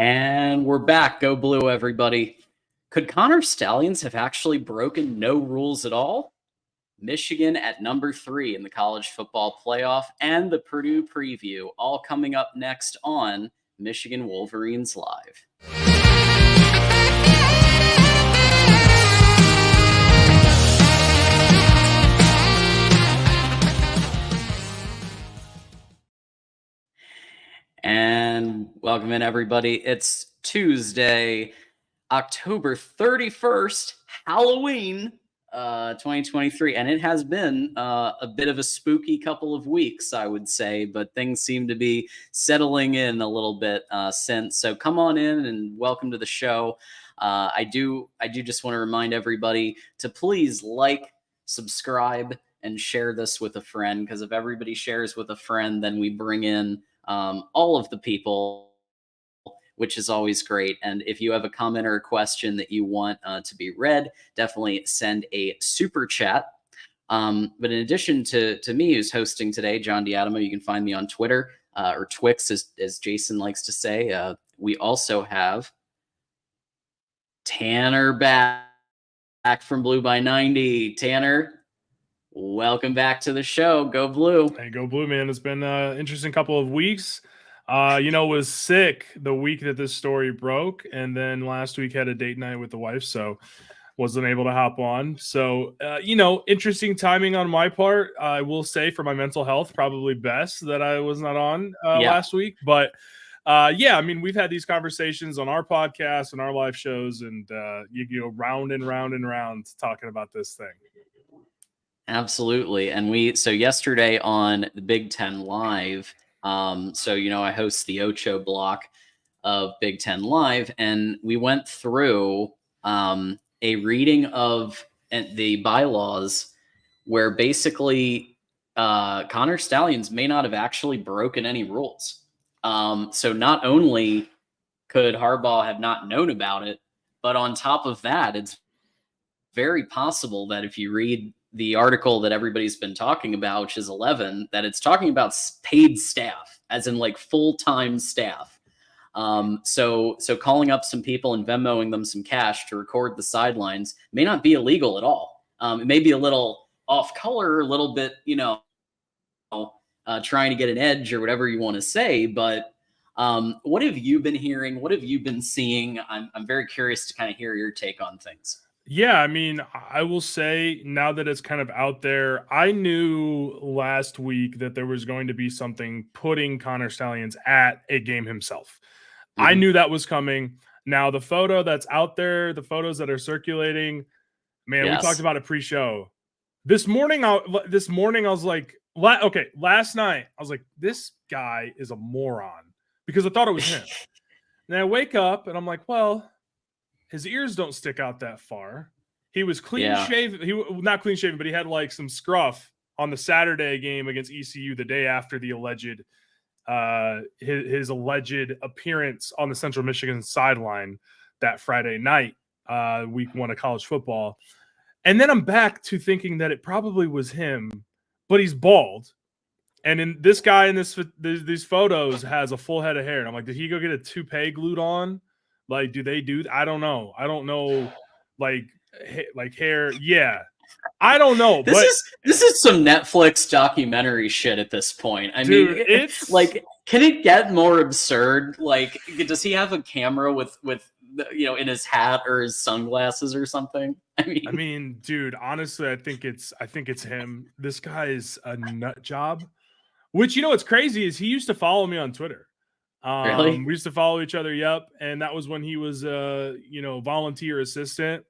And we're back. Go Blue, everybody. Could Connor Stallions have actually broken no rules at all? Michigan at number 3 in the college football playoff and the Purdue preview, all coming up next on Michigan Wolverines Live. And welcome in, everybody. It's Tuesday, October 31st, Halloween, 2023. And it has been a bit of a spooky couple of weeks, I would say, but things seem to be settling in a little bit since. So come on in and welcome to the show. I do just want to remind everybody to please like, subscribe, and share this with a friend, because if everybody shares with a friend, then we bring in all of the people, which is always great. And if you have a comment or a question that you want to be read, definitely send a super chat. But in addition to me, who's hosting today, John D'Adamo, you can find me on Twitter, or Twix, as Jason likes to say. We also have Tanner back from Blue by 90. Tanner, welcome back to the show. Go Blue. Hey, go Blue, man. It's been an interesting couple of weeks. Was sick the week that this story broke, and then last week had a date night with the wife, so wasn't able to hop on. So, interesting timing on my part. I will say for my mental health, probably best that I was not on last week. But, we've had these conversations on our podcast and our live shows, and you go round and round and round talking about this thing. Absolutely. And so yesterday on the Big Ten Live, I host the Ocho block of Big Ten Live, and we went through a reading of the bylaws where basically Connor Stallions may not have actually broken any rules. So not only could Harbaugh have not known about it, but on top of that, it's very possible that if you read the article that everybody's been talking about, which is 11, that it's talking about paid staff, as in like full-time staff. So calling up some people and Venmoing them some cash to record the sidelines may not be illegal at all. It may be a little off color, a little bit, trying to get an edge or whatever you want to say. But what have you been hearing? What have you been seeing? I'm very curious to kind of hear your take on things. Yeah, I will say now that it's kind of out there, I knew last week that there was going to be something putting Connor Stallions at a game himself. Mm-hmm. I knew that was coming. Now, the photo that's out there, the photos that are circulating, man, yes. We talked about it pre-show. This morning, I was like, last night, I was like, this guy is a moron because I thought it was him. And I wake up and I'm like, well, his ears don't stick out that far. He was clean shaven. Not clean shaven, but he had like some scruff on the Saturday game against ECU the day after the alleged his alleged appearance on the Central Michigan sideline that Friday night, week 1 of college football. And then I'm back to thinking that it probably was him, but he's bald. And in this guy in these photos has a full head of hair. And I'm like, did he go get a toupee glued on? Like, do they do? I don't know. I don't know. Like hair. Yeah, I don't know. This is some Netflix documentary shit at this point. I mean, it's like, can it get more absurd? Like, does he have a camera with in his hat or his sunglasses or something? I mean, dude. Honestly, I think it's him. This guy is a nut job. Which what's crazy is he used to follow me on Twitter. Really? We used to follow each other. Yep. And that was when he was volunteer assistant.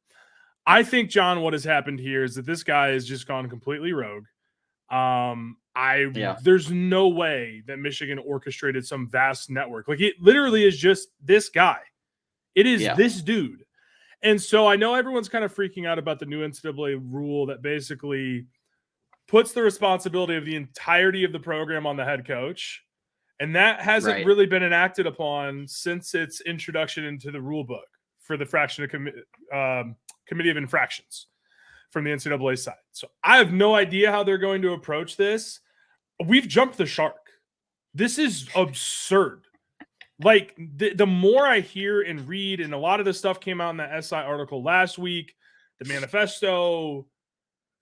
I think, John, what has happened here is that this guy has just gone completely rogue. There's no way that Michigan orchestrated some vast network. Like, it literally is just this guy. It is this dude. And so I know everyone's kind of freaking out about the new NCAA rule that basically puts the responsibility of the entirety of the program on the head coach. And that hasn't really been enacted upon since its introduction into the rule book for the Committee of Infractions from the NCAA side. So I have no idea how they're going to approach this. We've jumped the shark. This is absurd. Like the more I hear and read, and a lot of the stuff came out in that SI article last week, the manifesto,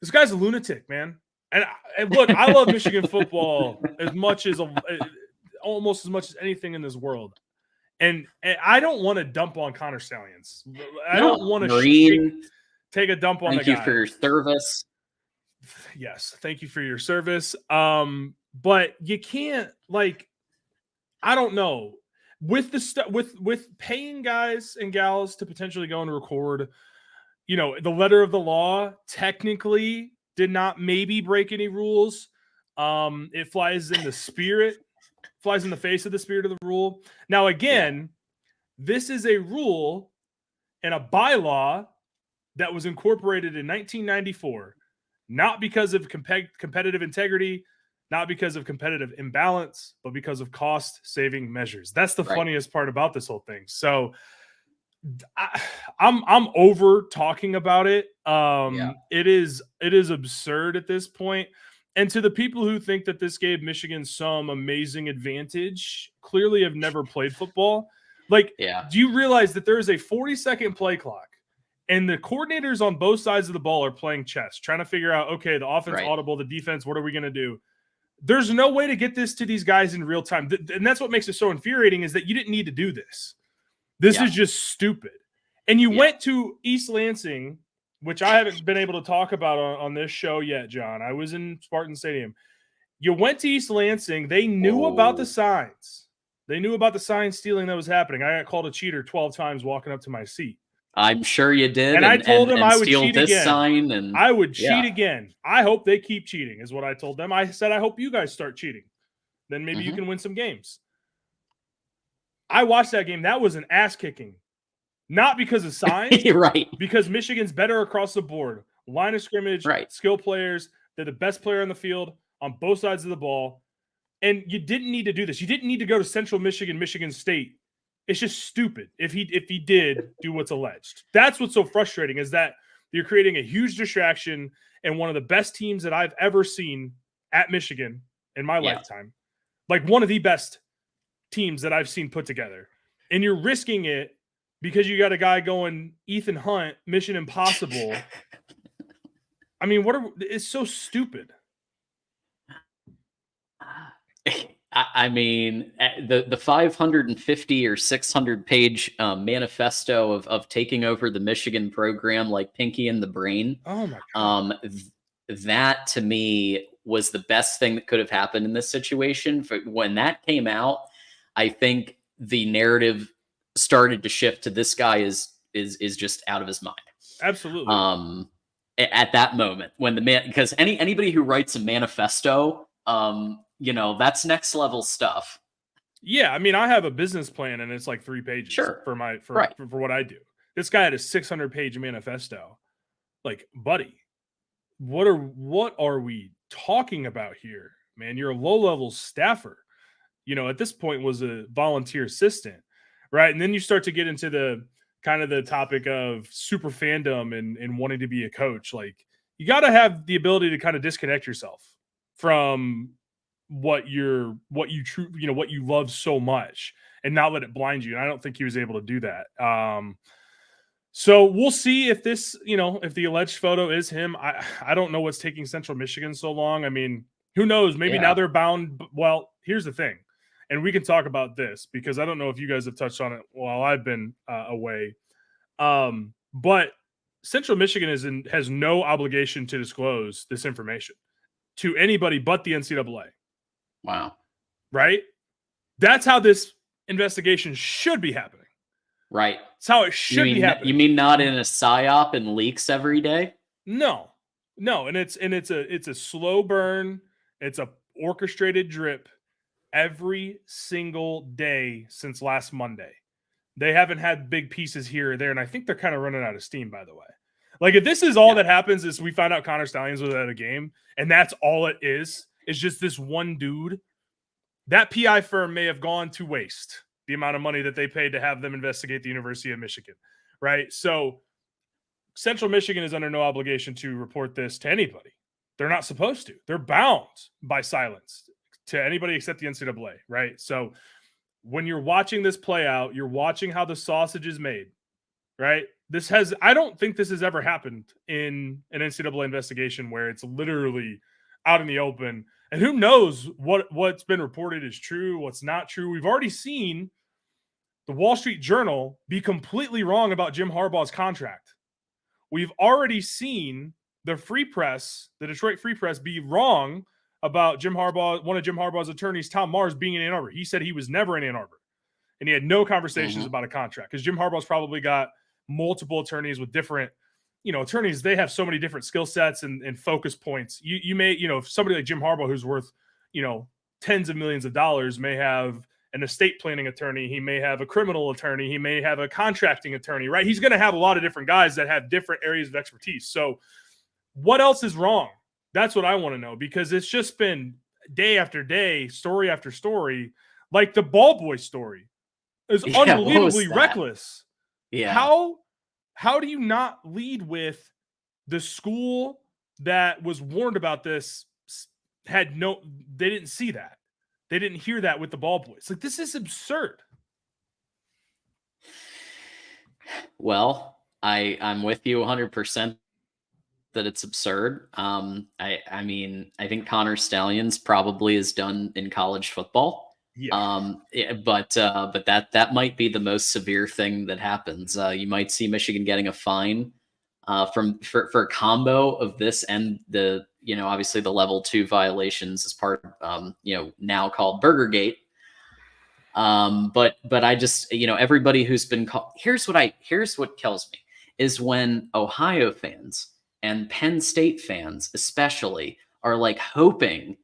this guy's a lunatic, man. And look, I love Michigan football as much as almost as much as anything in this world. And I don't want to dump on Connor Stallions. I don't want to take a dump on the guy. Thank you for your service. Yes, thank you for your service. But you can't, like, I don't know. With the with paying guys and gals to potentially go and record, you know, the letter of the law technically did not maybe break any rules. It flies in the face of the spirit of the rule. Now, again, this is a rule and a bylaw that was incorporated in 1994, not because of competitive integrity, not because of competitive imbalance, but because of cost-saving measures. That's the funniest part about this whole thing. So I'm over talking about it. It is absurd at this point. And to the people who think that this gave Michigan some amazing advantage, clearly have never played football. Like, do you realize that there is a 40-second play clock and the coordinators on both sides of the ball are playing chess, trying to figure out, okay, the offense audible, the defense, what are we going to do? There's no way to get this to these guys in real time. And that's what makes it so infuriating, is that you didn't need to do this. This is just stupid. And you went to East Lansing, which I haven't been able to talk about on this show yet, John. I was in Spartan Stadium. You went to East Lansing. They knew about the signs. They knew about the sign stealing that was happening. I got called a cheater 12 times walking up to my seat. I'm sure you did. And I told them I would cheat again. Sign and I would cheat again. I hope they keep cheating, is what I told them. I said, I hope you guys start cheating. Then maybe you can win some games. I watched that game. That was an ass kicking. Not because of signs. Because Michigan's better across the board. Line of scrimmage, skill players. They're the best player on the field on both sides of the ball. And you didn't need to do this. You didn't need to go to Central Michigan, Michigan State. It's just stupid if he did do what's alleged. That's what's so frustrating, is that you're creating a huge distraction and one of the best teams that I've ever seen at Michigan in my lifetime. Like one of the best teams that I've seen put together. And you're risking it because you got a guy going Ethan Hunt, Mission Impossible. I mean, it's so stupid. I mean, the 550 or 600 page manifesto of taking over the Michigan program like Pinky in the Brain. Oh my God. That to me was the best thing that could have happened in this situation. When that came out, I think the narrative started to shift to this guy is just out of his mind. Absolutely. At that moment, when because anybody who writes a manifesto, you know, that's next level stuff. Yeah, I mean, I have a business plan and it's like 3 pages for what I do. This guy had a 600-page manifesto. Like, buddy, what are we talking about here, man? You're a low-level staffer. You know, at this point was a volunteer assistant, right? And then you start to get into the kind of the topic of super fandom and wanting to be a coach. Like, you got to have the ability to kind of disconnect yourself from what you love so much and not let it blind you. And I don't think he was able to do that. So we'll see if this, if the alleged photo is him. I don't know what's taking Central Michigan so long. I mean, who knows? Maybe now they're bound. Well, here's the thing. And we can talk about this because I don't know if you guys have touched on it while I've been away. But Central Michigan has no obligation to disclose this information to anybody but the NCAA. Wow. Right? That's how this investigation should be happening. Right. That's how it should be happening. You mean not in a psyop and leaks every day? No. And it's a slow burn. It's a orchestrated drip every single day since last Monday. They haven't had big pieces here or there, and I think they're kind of running out of steam, by the way. Like, if this is all that happens is we find out Connor Stallions was at a game, and that's all it is just this one dude, that PI firm may have gone to waste the amount of money that they paid to have them investigate the University of Michigan, right? So Central Michigan is under no obligation to report this to anybody. They're not supposed to. They're bound by silence to anybody except the NCAA, right? So when you're watching this play out, you're watching how the sausage is made, right? I don't think this has ever happened in an NCAA investigation where it's literally out in the open. And who knows what's been reported is true, what's not true. We've already seen the Wall Street Journal be completely wrong about Jim Harbaugh's contract. We've already seen the Detroit Free Press, be wrong about Jim Harbaugh, one of Jim Harbaugh's attorneys, Tom Mars, being in Ann Arbor. He said he was never in Ann Arbor, and he had no conversations about a contract, because Jim Harbaugh's probably got multiple attorneys with different, attorneys. They have so many different skill sets and focus points. You may, if somebody like Jim Harbaugh, who's worth, tens of millions of dollars, may have an estate planning attorney, he may have a criminal attorney, he may have a contracting attorney, right? He's going to have a lot of different guys that have different areas of expertise. So what else is wrong? That's what I want to know, because it's just been day after day, story after story. Like the ball boy story is unbelievably reckless. Yeah. How do you not lead with the school that was warned about this they didn't see that. They didn't hear that with the ball boys. Like, this is absurd. Well, I'm with you 100% that it's absurd. I mean, I think Connor Stalions probably is done in college football. Yeah. But that might be the most severe thing that happens. You might see Michigan getting a fine for a combo of this and the, obviously the level 2 violations as part of, now called Burgergate. But I just, everybody who's been called, here's what kills me is when Ohio fans and Penn State fans especially are like hoping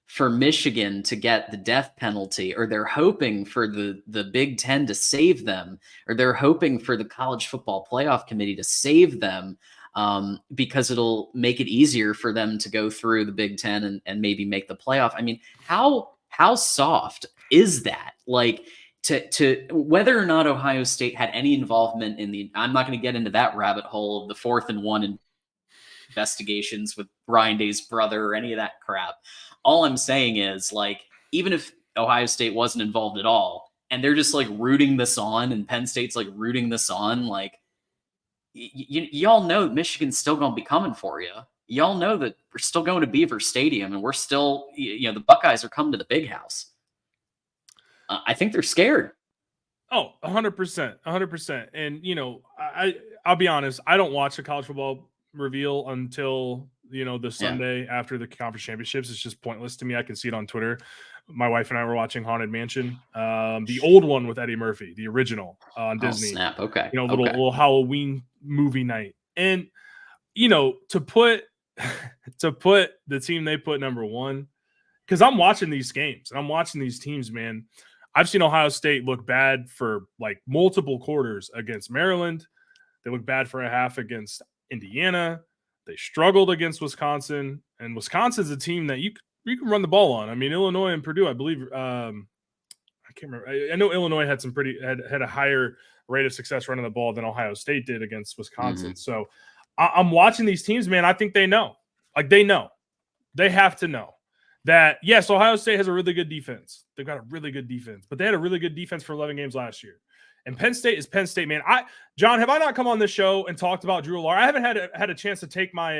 for Michigan to get the death penalty, or they're hoping for the Big Ten to save them, or they're hoping for the College Football Playoff Committee to save them, because it'll make it easier for them to go through the Big Ten and maybe make the playoff. I mean, how soft is that? Like, to whether or not Ohio State had any involvement in I'm not going to get into that rabbit hole of the 4th and 1 investigations with Ryan Day's brother or any of that crap. All I'm saying is, like, even if Ohio State wasn't involved at all, and they're just like rooting this on, and Penn State's like rooting this on, like, y'all know that Michigan's still going to be coming for you. Y'all know that we're still going to Beaver Stadium, and we're still, the Buckeyes are coming to the Big House. I think they're scared. Oh, 100%, 100%. And, I'll be honest, I don't watch the college football reveal until, the Sunday after the conference championships. It's just pointless to me. I can see it on Twitter. My wife and I were watching Haunted Mansion, the old one with Eddie Murphy, the original on Disney. Snap. Okay. Little Halloween movie night. And, to put the team they put number 1, because I'm watching these games and I'm watching these teams, man. I've seen Ohio State look bad for like multiple quarters against Maryland. They look bad for a half against Indiana. They struggled against Wisconsin, and Wisconsin's a team that you can run the ball on. I mean, Illinois and Purdue, I believe. I can't remember. I know Illinois had had a higher rate of success running the ball than Ohio State did against Wisconsin. So I'm watching these teams, man. I think they know. Like, they know. They have to know that, yes, Ohio State has a really good defense. They've got a really good defense, but they had a really good defense for 11 games last year. And Penn State is Penn State, man. John, have I not come on this show and talked about Drew Lohr? I haven't had a chance to take my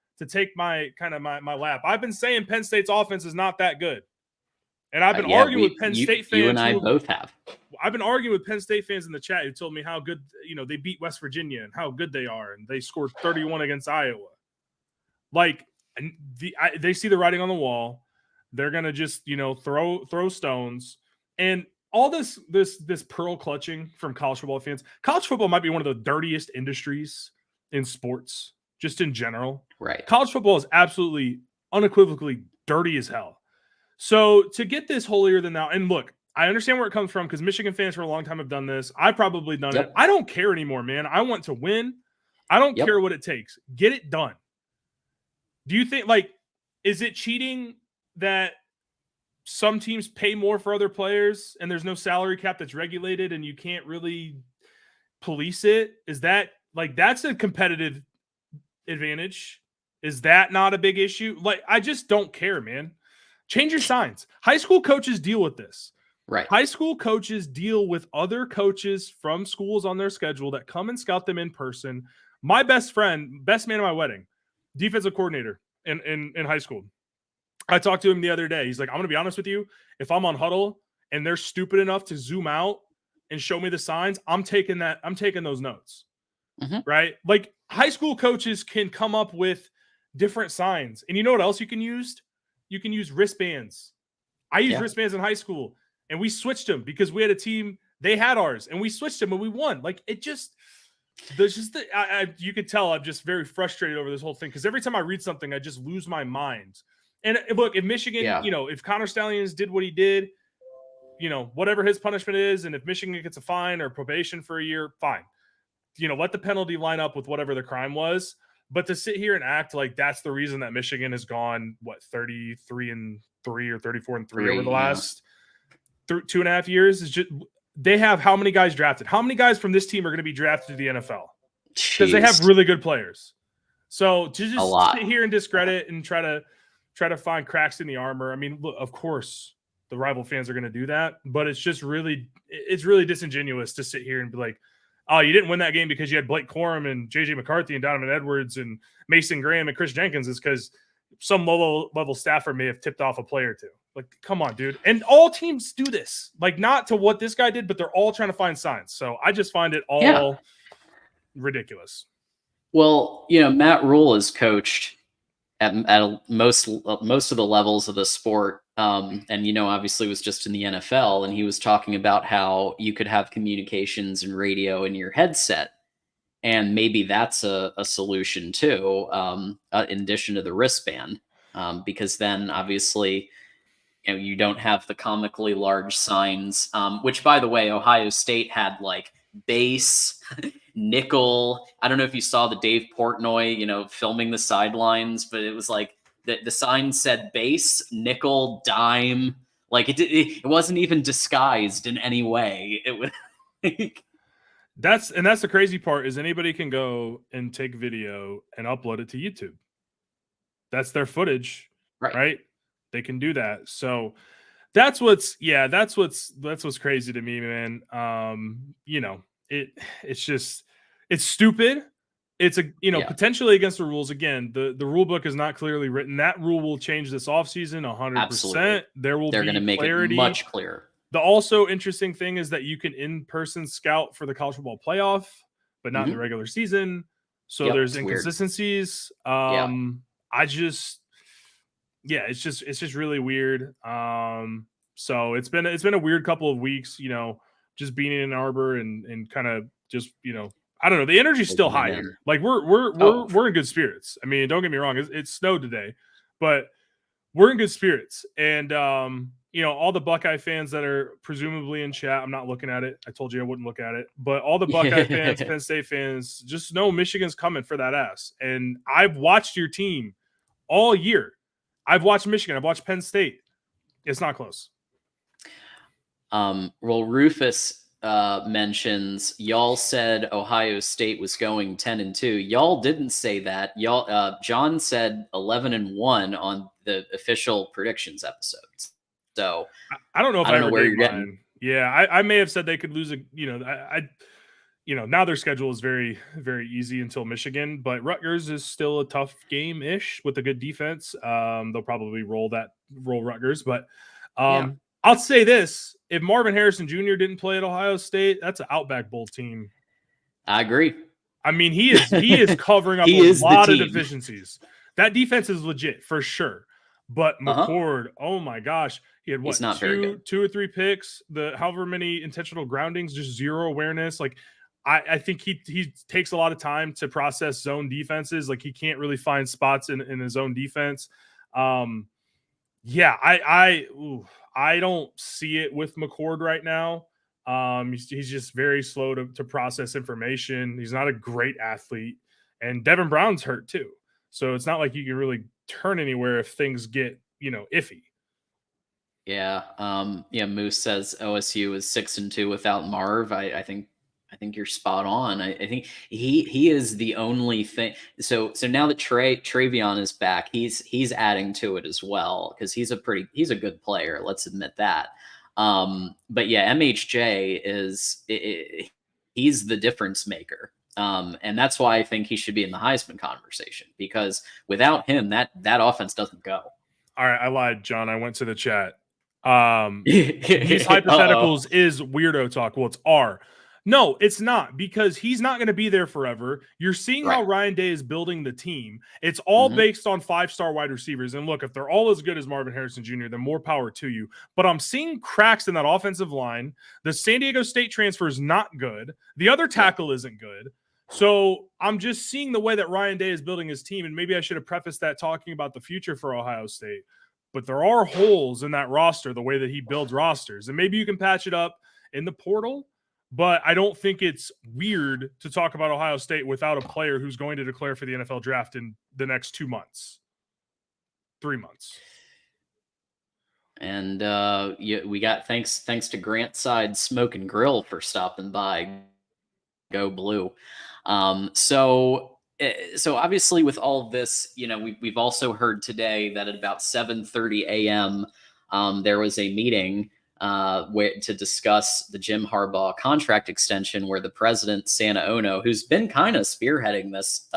lap. I've been saying Penn State's offense is not that good, and I've been arguing with Penn State fans. You and I both have. I've been arguing with Penn State fans in the chat who told me how good they beat West Virginia and how good they are, and they scored 31 against Iowa. Like, they see the writing on the wall. They're gonna just throw stones. And all this pearl clutching from college football fans. College football might be one of the dirtiest industries in sports, just in general. Right. College football is absolutely, unequivocally dirty as hell. So to get this holier than thou, and look, I understand where it comes from, because Michigan fans for a long time have done this. I've probably done it. I don't care anymore, man. I want to win. I don't care what it takes. Get it done. Do you think, like, is it cheating that some teams pay more for other players and there's no salary cap that's regulated and you can't really police it? Is that, like, that's a competitive advantage? Is that not a big issue? Like, I just don't care, man. Change your signs. High school coaches deal with this. Right. High school coaches deal with other coaches from schools on their schedule that come and scout them in person. My best friend, best man at my wedding, defensive coordinator in high school. I talked to him the other day. He's like, I'm going to be honest with you. If I'm on huddle and they're stupid enough to zoom out and show me the signs, I'm taking those notes. Mm-hmm. Right? Like high school coaches can come up with different signs. And you know what else you can use? You can use wristbands. I used wristbands in high school and we switched them because we had a team, they had ours and we switched them and we won. Like it just, you could tell I'm just very frustrated over this whole thing because every time I read something, I just lose my mind. And look, if Michigan, if Connor Stallions did what he did, whatever his punishment is, and if Michigan gets a fine or probation for a year, fine. Let the penalty line up with whatever the crime was. But to sit here and act like that's the reason that Michigan has gone, 33-3 or 34-3 over the last 2.5 years is just, they have how many guys drafted? How many guys from this team are going to be drafted to the NFL? Because they have really good players. So to just sit here and discredit and try to find cracks in the armor. I mean, look, of course the rival fans are going to do that, but it's really disingenuous to sit here and be like, oh, you didn't win that game because you had Blake Corum and J.J. McCarthy and Donovan Edwards and Mason Graham and Chris Jenkins. Is because some low-level staffer may have tipped off a player or two. Like, come on, dude. And all teams do this. Like, not to what this guy did, but they're all trying to find signs. So I just find it all ridiculous. Well, Matt Rule has coached at most of the levels of the sport. And, obviously was just in the NFL, and he was talking about how you could have communications and radio in your headset. And maybe that's a solution too, in addition to the wristband, because then obviously, you don't have the comically large signs, which, by the way, Ohio State had like base, nickel. I don't know if you saw the Dave Portnoy, filming the sidelines, but it was like the sign said base, nickel, dime. Like it wasn't even disguised in any way. It was like, that's the crazy part is anybody can go and take video and upload it to YouTube. That's their footage, right? They can do that. So that's what's crazy to me, man. It's stupid. It's potentially against the rules. Again, the rule book is not clearly written. That rule will change this offseason 100%. They're going to make clarity. It much clearer. The also interesting thing is that you can in-person scout for the college football playoff, but not in the regular season. So there's inconsistencies. It's just really weird. So it's been a weird couple of weeks, just being in Ann Arbor and kind of just, I don't know. The energy's still high here. Like we're in good spirits. I mean, don't get me wrong. It snowed today, but we're in good spirits. And, all the Buckeye fans that are presumably in chat, I'm not looking at it. I told you I wouldn't look at it, but all the Buckeye fans, Penn State fans, just know Michigan's coming for that ass. And I've watched your team all year. I've watched Michigan. I've watched Penn State. It's not close. Well, Rufus mentions y'all said Ohio State was going 10-2. Y'all didn't say that. John said 11-1 on the official predictions episodes. So I don't know if I don't know where you're getting. Yeah, I may have said they could lose now their schedule is very, very easy until Michigan, but Rutgers is still a tough game-ish with a good defense. They'll probably roll Rutgers, but I'll say this. If Marvin Harrison Jr. didn't play at Ohio State, that's an Outback Bowl team. I agree. I mean, he is covering up a lot of deficiencies. That defense is legit for sure. But McCord, oh my gosh, he had two or three picks, however many intentional groundings, just zero awareness. Like I think he takes a lot of time to process zone defenses. Like he can't really find spots in his own defense. I don't see it with McCord right now. He's just very slow to process information. He's not a great athlete, and Devin Brown's hurt too. So it's not like you can really turn anywhere if things get, iffy. Yeah. Moose says OSU is 6-2 without Marv. I think you're spot on. I think he is the only thing. So now that Travion is back, he's adding to it as well because he's a good player. Let's admit that. But yeah, MHJ he's the difference maker. And that's why I think he should be in the Heisman conversation, because without him, that offense doesn't go. All right, I lied, John. I went to the chat. These Uh-oh. hypotheticals is weirdo talk. Well, it's R. No, it's not, because he's not going to be there forever. You're seeing how Right. Ryan Day is building the team. It's all based on 5-star wide receivers. And look, if they're all as good as Marvin Harrison Jr., then more power to you. But I'm seeing cracks in that offensive line. The San Diego State transfer is not good. The other tackle isn't good. So I'm just seeing the way that Ryan Day is building his team. And maybe I should have prefaced that talking about the future for Ohio State. But there are holes in that roster, the way that he builds rosters. And maybe you can patch it up in the portal. But I don't think it's weird to talk about Ohio State without a player who's going to declare for the NFL draft in the next 2 months, 3 months. And we got thanks to Grant Side Smoke and Grill for stopping by. Go Blue. So obviously with all of this, we've also heard today that at about 7:30 a.m. There was a meeting to discuss the Jim Harbaugh contract extension, where the president, Santa Ono, who's been kind of spearheading this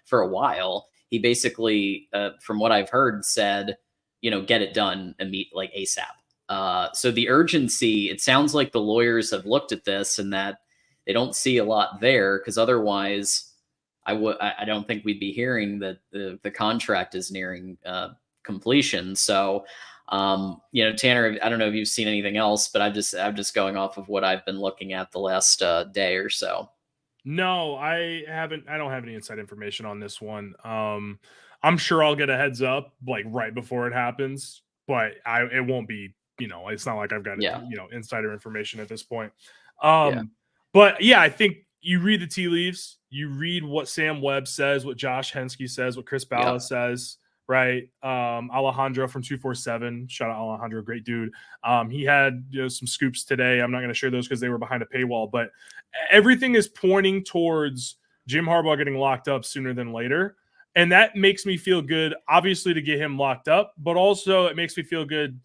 for a while, he basically, from what I've heard, said, get it done like ASAP. So the urgency, it sounds like the lawyers have looked at this and that they don't see a lot there, because otherwise I don't think we'd be hearing that the contract is nearing completion. So Tanner, I don't know if you've seen anything else, but I'm just going off of what I've been looking at the last day or so. No, I haven't. I don't have any inside information on this one. I'm sure I'll get a heads up like right before it happens, but it won't be, it's not like I've got, insider information at this point. But yeah, I think you read the tea leaves, you read what Sam Webb says, what Josh Henske says, what Chris Bala says, right? Alejandro from 247, shout out Alejandro, great dude. He had some scoops today. I'm not going to share those because they were behind a paywall, but everything is pointing towards Jim Harbaugh getting locked up sooner than later. And that makes me feel good, obviously, to get him locked up, but also it makes me feel good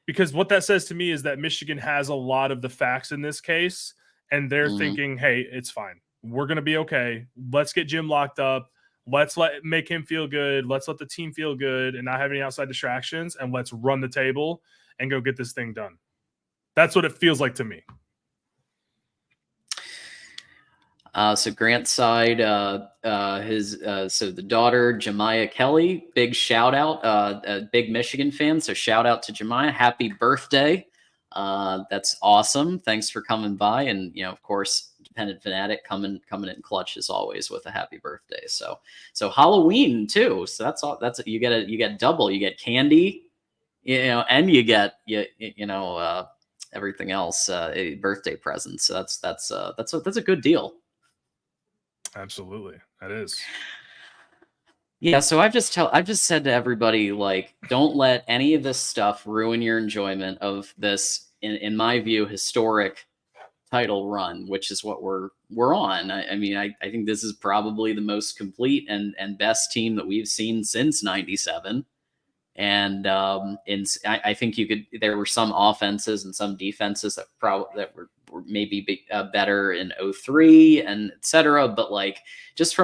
because what that says to me is that Michigan has a lot of the facts in this case, and they're thinking, hey, it's fine. We're going to be okay. Let's get Jim locked up. Let's make him feel good. Let's let the team feel good and not have any outside distractions, and let's run the table and go get this thing done. That's what it feels like to me. So Grant's side, so the daughter, Jemiah Kelly, big shout out, a big Michigan fan. So shout out to Jemiah. Happy birthday. That's awesome. Thanks for coming by. And, of course, Dependent Fanatic coming in clutch as always with a happy birthday. So Halloween too. So that's all. You get double. You get candy, and you get everything else, a birthday present. So that's a good deal. Absolutely, that is. Yeah, so I've just said to everybody, like, don't let any of this stuff ruin your enjoyment of this, in my view, historic title run, which is what we're on. I think this is probably the most complete and best team that we've seen since '97. And I think there were some offenses and some defenses that were maybe better in '03 and etc. But like just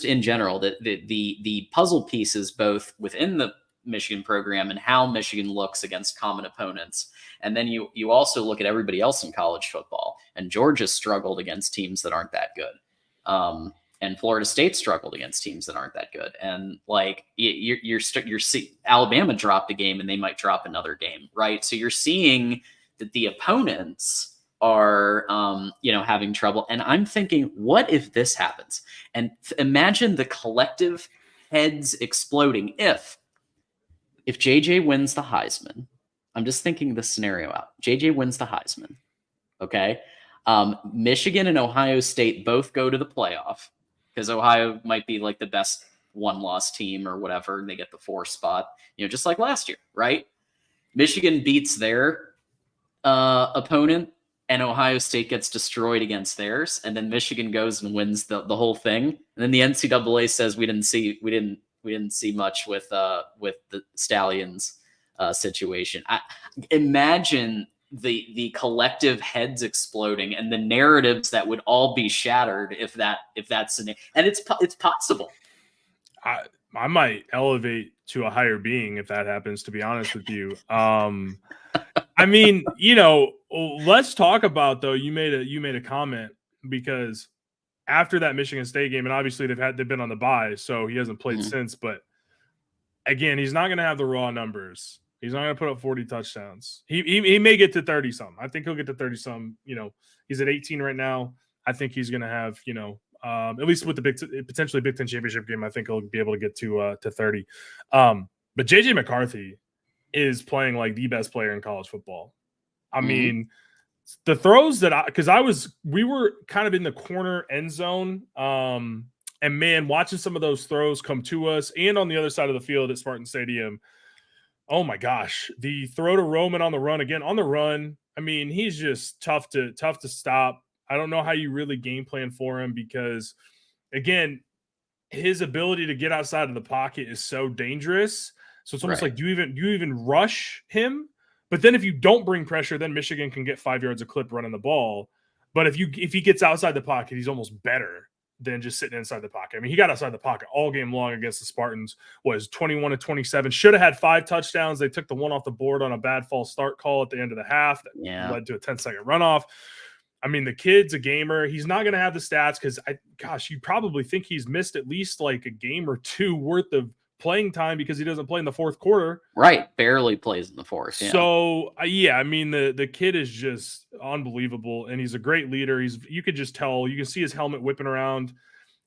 in general, the puzzle pieces both within the Michigan program and how Michigan looks against common opponents. And then you also look at everybody else in college football, and Georgia struggled against teams that aren't that good. And Florida State struggled against teams that aren't that good. And like you're Alabama dropped a game and they might drop another game, right? So you're seeing that the opponents are, having trouble. And I'm thinking, what if this happens? And imagine the collective heads exploding if JJ wins the Heisman. I'm just thinking this scenario out. JJ wins the Heisman. Okay. Michigan and Ohio State both go to the playoff, because Ohio might be like the best one-loss team or whatever, and they get the 4 spot, just like last year, right? Michigan beats their opponent, and Ohio State gets destroyed against theirs, and then Michigan goes and wins the whole thing, and then the NCAA says we didn't see much with the Stallions situation. Imagine the collective heads exploding and the narratives that would all be shattered if that's and it's possible. I might elevate to a higher being if that happens, to be honest with you. I mean, let's talk about, though, you made a comment, because after that Michigan State game, and obviously they've been on the bye, so he hasn't played since, but again, he's not going to have the raw numbers. He's not going to put up 40 touchdowns. He may get to 30 some. I think he'll get to 30 some. He's at 18 right now. I think he's going to have, at least with the potentially Big Ten championship game, I think he'll be able to get to 30. But JJ McCarthy is playing like the best player in college football. I mean, the throws that we were kind of in the corner end zone. And man, watching some of those throws come to us and on the other side of the field at Spartan Stadium, oh my gosh, the throw to Roman on the run. I mean, he's just tough to stop. I don't know how you really game plan for him, because again, his ability to get outside of the pocket is so dangerous. So it's almost like, do you even rush him? But then if you don't bring pressure, then Michigan can get 5 yards a clip running the ball. But if he gets outside the pocket, he's almost better than just sitting inside the pocket. I mean, he got outside the pocket all game long against the Spartans, was 21-27. Should have had 5 touchdowns. They took the one off the board on a bad false start call at the end of the half that led to a 10-second runoff. I mean, the kid's a gamer. He's not going to have the stats because, you probably think he's missed at least like a game or two worth of playing time because he doesn't play in the fourth quarter. Right. Barely plays in the fourth. Yeah. So, I mean, the kid is just unbelievable, and he's a great leader. You could just tell. You can see his helmet whipping around.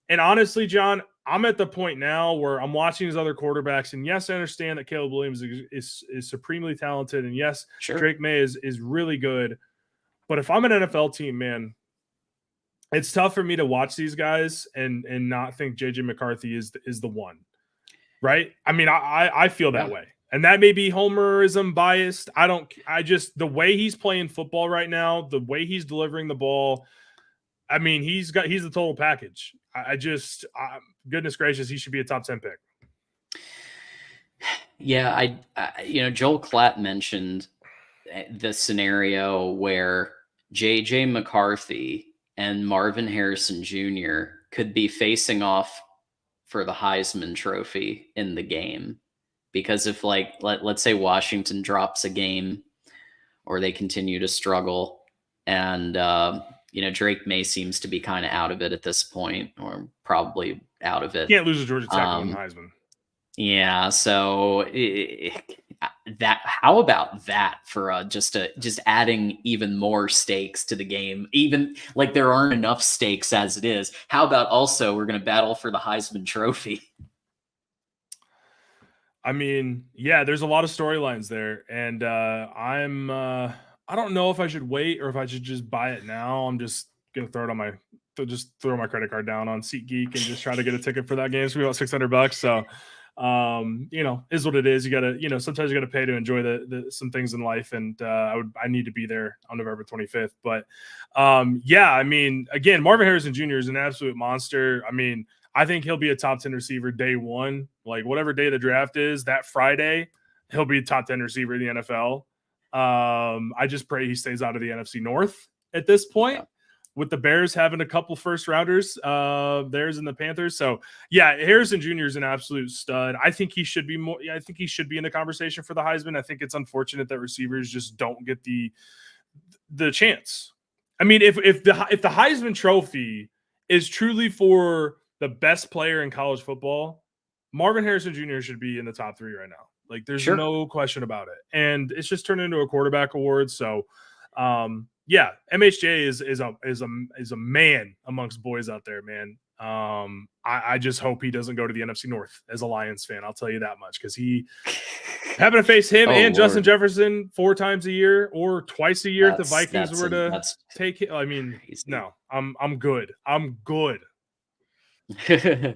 And honestly, John, I'm at the point now where I'm watching his other quarterbacks, and yes, I understand that Caleb Williams is supremely talented, and yes, Drake May is really good. But if I'm an NFL team, man, it's tough for me to watch these guys and not think JJ McCarthy is the one. Right? I mean, I feel that way. And that may be homerism biased. The way he's playing football right now, the way he's delivering the ball, I mean, he's the total package. Goodness gracious, he should be a top 10 pick. Yeah, Joel Klatt mentioned the scenario where JJ McCarthy and Marvin Harrison Jr. could be facing off for the Heisman Trophy in the game, because if let's say Washington drops a game or they continue to struggle, and Drake May seems to be kind of out of it at this point, or probably out of it. Can't lose to Georgia Tech on Heisman. Yeah, so how about that for just adding even more stakes to the game? Even like there aren't enough stakes as it is. How about also we're going to battle for the Heisman Trophy? I mean, yeah, there's a lot of storylines there, and I don't know if I should wait or if I should just buy it now. I'm just gonna throw my credit card down on SeatGeek and just try to get a ticket for that game. It's gonna be about $600. So. Is what it is. You gotta, sometimes you gotta pay to enjoy some things in life, and I need to be there on November 25th. But I mean, again, Marvin Harrison Jr. is an absolute monster. I mean, I think he'll be a top 10 receiver day one, like whatever day the draft is, that Friday, he'll be a top 10 receiver in the NFL. I just pray he stays out of the NFC North at this point. Yeah. With the Bears having a couple first rounders, theirs and the Panthers. So yeah, Harrison Jr. is an absolute stud. I think he should be more. I think he should be in the conversation for the Heisman. I think it's unfortunate that receivers just don't get the chance. I mean, if the Heisman Trophy is truly for the best player in college football, Marvin Harrison Jr. should be in the top 3 right now. Like, there's no question about it. And it's just turned into a quarterback award. So, yeah, MHJ is a man amongst boys out there, man. I just hope he doesn't go to the NFC North as a Lions fan. I'll tell you that much, because having to face him and Lord. Justin Jefferson 4 times a year or twice a year if the Vikings were to take it. I mean, no, I'm good. I'm good. You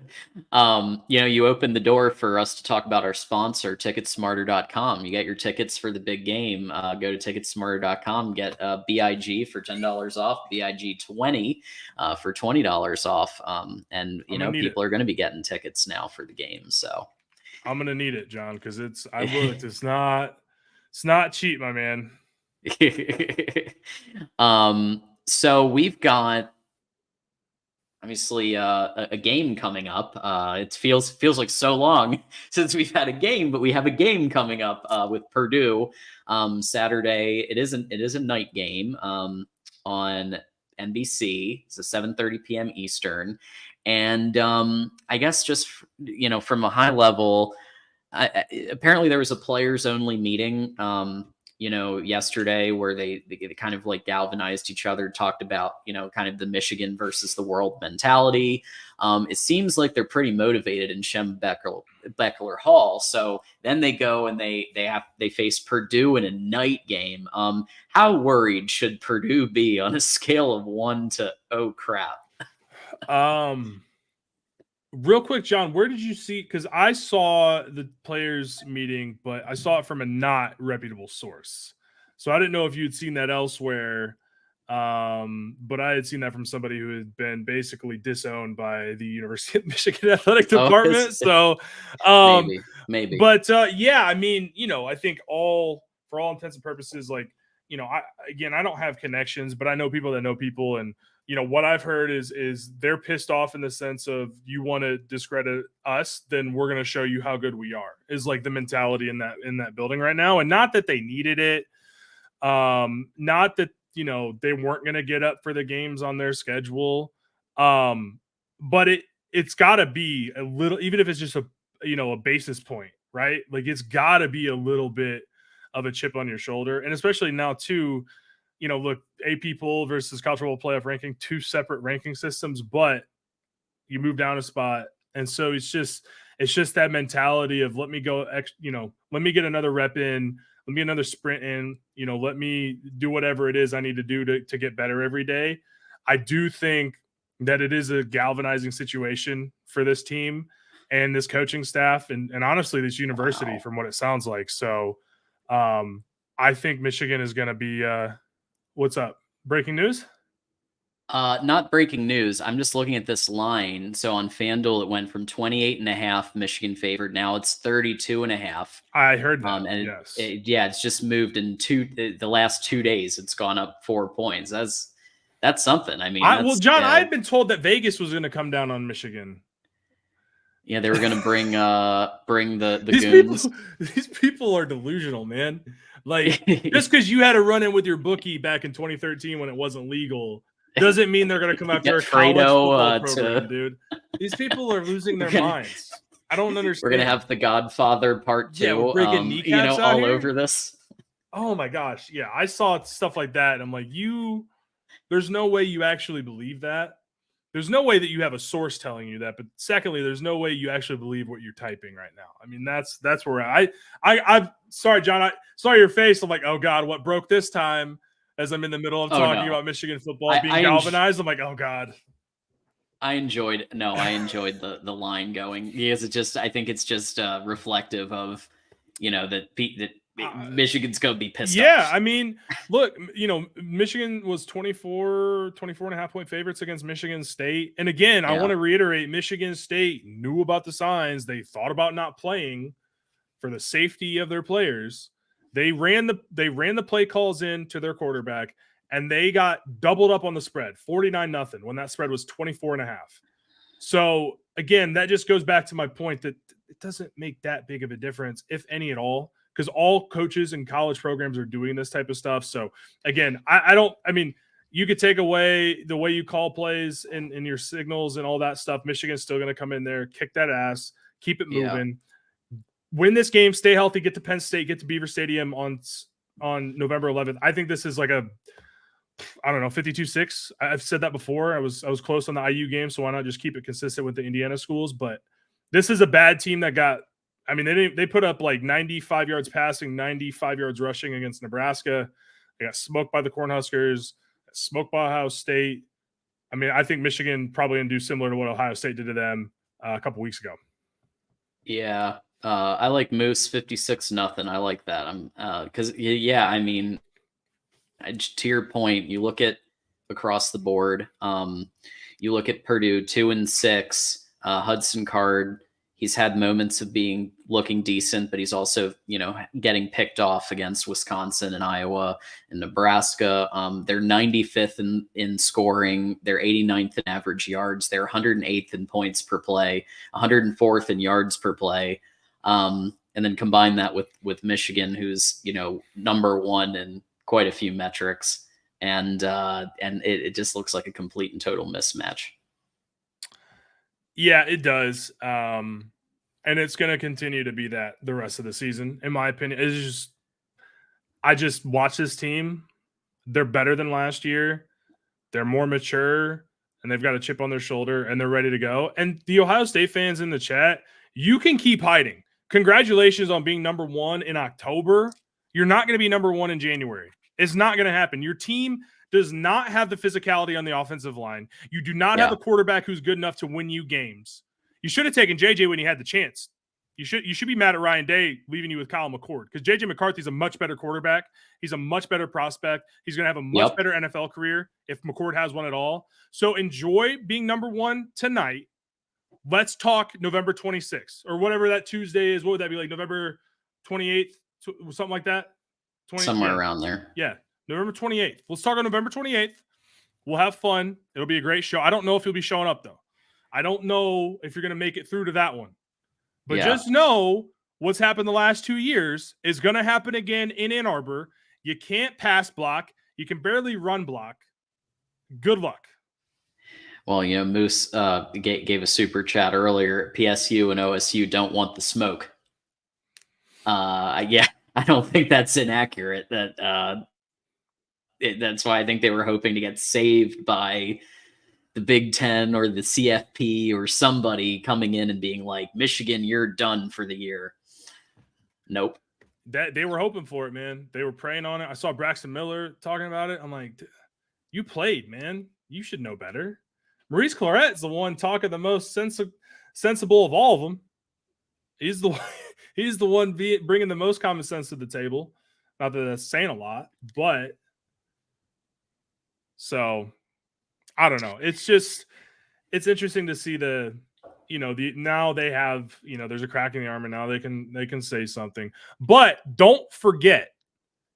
opened the door for us to talk about our sponsor, ticketsmarter.com. You get your tickets for the big game. Go to ticketsmarter.com, get BIG for $10 off, BIG 20 for $20 off. And people are going to be getting tickets now for the game. So I'm going to need it, John, because I looked, it's not It's not cheap, my man. So we've got obviously a game coming up. It feels like so long since we've had a game, but we have a game coming up with Purdue Saturday. It is a night game on NBC. It's a 7:30 p.m. Eastern, and I guess just from a high level. Apparently there was a players only meeting yesterday where they kind of like galvanized each other, talked about kind of the Michigan versus the world mentality. It seems like they're pretty motivated in Shem Beckler Hall. So then they go and they face Purdue in a night game. How worried should Purdue be on a scale of 1 to oh crap? Real quick, John, where did you see? Because I saw the players meeting, but I saw it from a not reputable source. So I didn't know if you'd seen that elsewhere. But I had seen that from somebody who had been basically disowned by the University of Michigan athletic department. So maybe. But yeah, I mean, I think for all intents and purposes, like, I don't have connections, but I know people that know people, and what I've heard is they're pissed off in the sense of, you want to discredit us, then we're going to show you how good we are, is like the mentality in that building right now. And not that they needed it. Not that, they weren't going to get up for the games on their schedule. But it's gotta be a little, even if it's just a basis point, right? Like, it's gotta be a little bit of a chip on your shoulder. And especially now too, look, AP poll versus college football playoff ranking, 2 separate ranking systems, but you move down a spot. And so it's just that mentality of, let me go, let me get another rep in, let me get another sprint in, let me do whatever it is I need to do to get better every day. I do think that it is a galvanizing situation for this team and this coaching staff and honestly, this university, from what it sounds like. So I think Michigan is going to be, what's up? Breaking news? Not breaking news. I'm just looking at this line. So on FanDuel, it went from 28.5 Michigan favored. Now it's 32.5. I heard that. And yes. It's just moved in the last 2 days. It's gone up 4 points. That's something. I mean, well, John, I had been told that Vegas was going to come down on Michigan. Yeah, they were going to bring the these goons. These people are delusional, man. Like, just because you had a run in with your bookie back in 2013 when it wasn't legal doesn't mean they're going to come after a college football program, dude. These people are losing their minds. I don't understand. We're going to have The Godfather Part 2, all over this. Oh my gosh. Yeah, I saw stuff like that, and I'm like, there's no way you actually believe that. There's no way that you have a source telling you that. But secondly, there's no way you actually believe what you're typing right now. I mean, that's where I'm sorry, John. I saw your face. I'm like, oh God, what broke this time? As I'm in the middle of talking about Michigan football being galvanized, I'm like, oh God. I enjoyed the line going, because I think it's just reflective of, that Michigan's going to be pissed off. Yeah, I mean, look, Michigan was 24 and a half point favorites against Michigan State. And again, I want to reiterate, Michigan State knew about the signs. They thought about not playing for the safety of their players. They ran the play calls in to their quarterback, and they got doubled up on the spread, 49-0, when that spread was 24 and a half. So again, that just goes back to my point that it doesn't make that big of a difference, if any at all, because all coaches and college programs are doing this type of stuff. So again, I mean, you could take away the way you call plays and your signals and all that stuff. Michigan's still going to come in there, kick that ass, keep it moving, win this game, stay healthy, get to Penn State, get to Beaver Stadium on November 11th. I think this is like a, I don't know, 52-6. I've said that before. I was close on the IU game, so why not just keep it consistent with the Indiana schools? But this is a bad team that got, I mean, they put up like 95 yards passing, 95 yards rushing against Nebraska. They got smoked by the Cornhuskers, smoked by Ohio State. I mean, I think Michigan probably going to do similar to what Ohio State did to them a couple weeks ago. Yeah. I like Moose 56-0. I like that. Because I mean, to your point, you look at across the board. You look at Purdue 2-6. Hudson Card, He's had moments of looking decent, but he's also, getting picked off against Wisconsin and Iowa and Nebraska. They're 95th in scoring. They're 89th in average yards. They're 108th in points per play, 104th in yards per play. And then combine that with Michigan, who's, number one in quite a few metrics. And it just looks like a complete and total mismatch. Yeah, it does. And it's going to continue to be that the rest of the season, in my opinion. I just watch this team. They're better than last year. They're more mature, and they've got a chip on their shoulder, and they're ready to go. And the Ohio State fans in the chat, you can keep hiding. Congratulations on being number one in October. You're not going to be number one in January. It's not going to happen. Your team does not have the physicality on the offensive line. You do not have a quarterback who's good enough to win you games. You should have taken JJ when you had the chance. You should be mad at Ryan Day leaving you with Kyle McCord, because JJ McCarthy's a much better quarterback. He's a much better prospect. He's going to have a much better NFL career if McCord has one at all. So enjoy being number one tonight. Let's talk November 26th or whatever that Tuesday is. What would that be, like November 28th, something like that? Somewhere around there. Yeah. November 28th. Let's talk on November 28th. We'll have fun. It'll be a great show. I don't know if you'll be showing up, though. I don't know if you're going to make it through to that one. But just know what's happened the last 2 years is going to happen again in Ann Arbor. You can't pass block. You can barely run block. Good luck. Well, Moose gave a super chat earlier. PSU and OSU don't want the smoke. I don't think that's inaccurate. That's why I think they were hoping to get saved by the Big Ten or the CFP or somebody coming in and being like, Michigan, you're done for the year. Nope. They were hoping for it, man. They were praying on it. I saw Braxton Miller talking about it. I'm like, you played, man. You should know better. Maurice Claret's the one talking the most sensible of all of them. He's the one bringing the most common sense to the table. Not that that's saying a lot, but so I don't know. It's interesting to see now they have, there's a crack in the armor. Now they can say something, but don't forget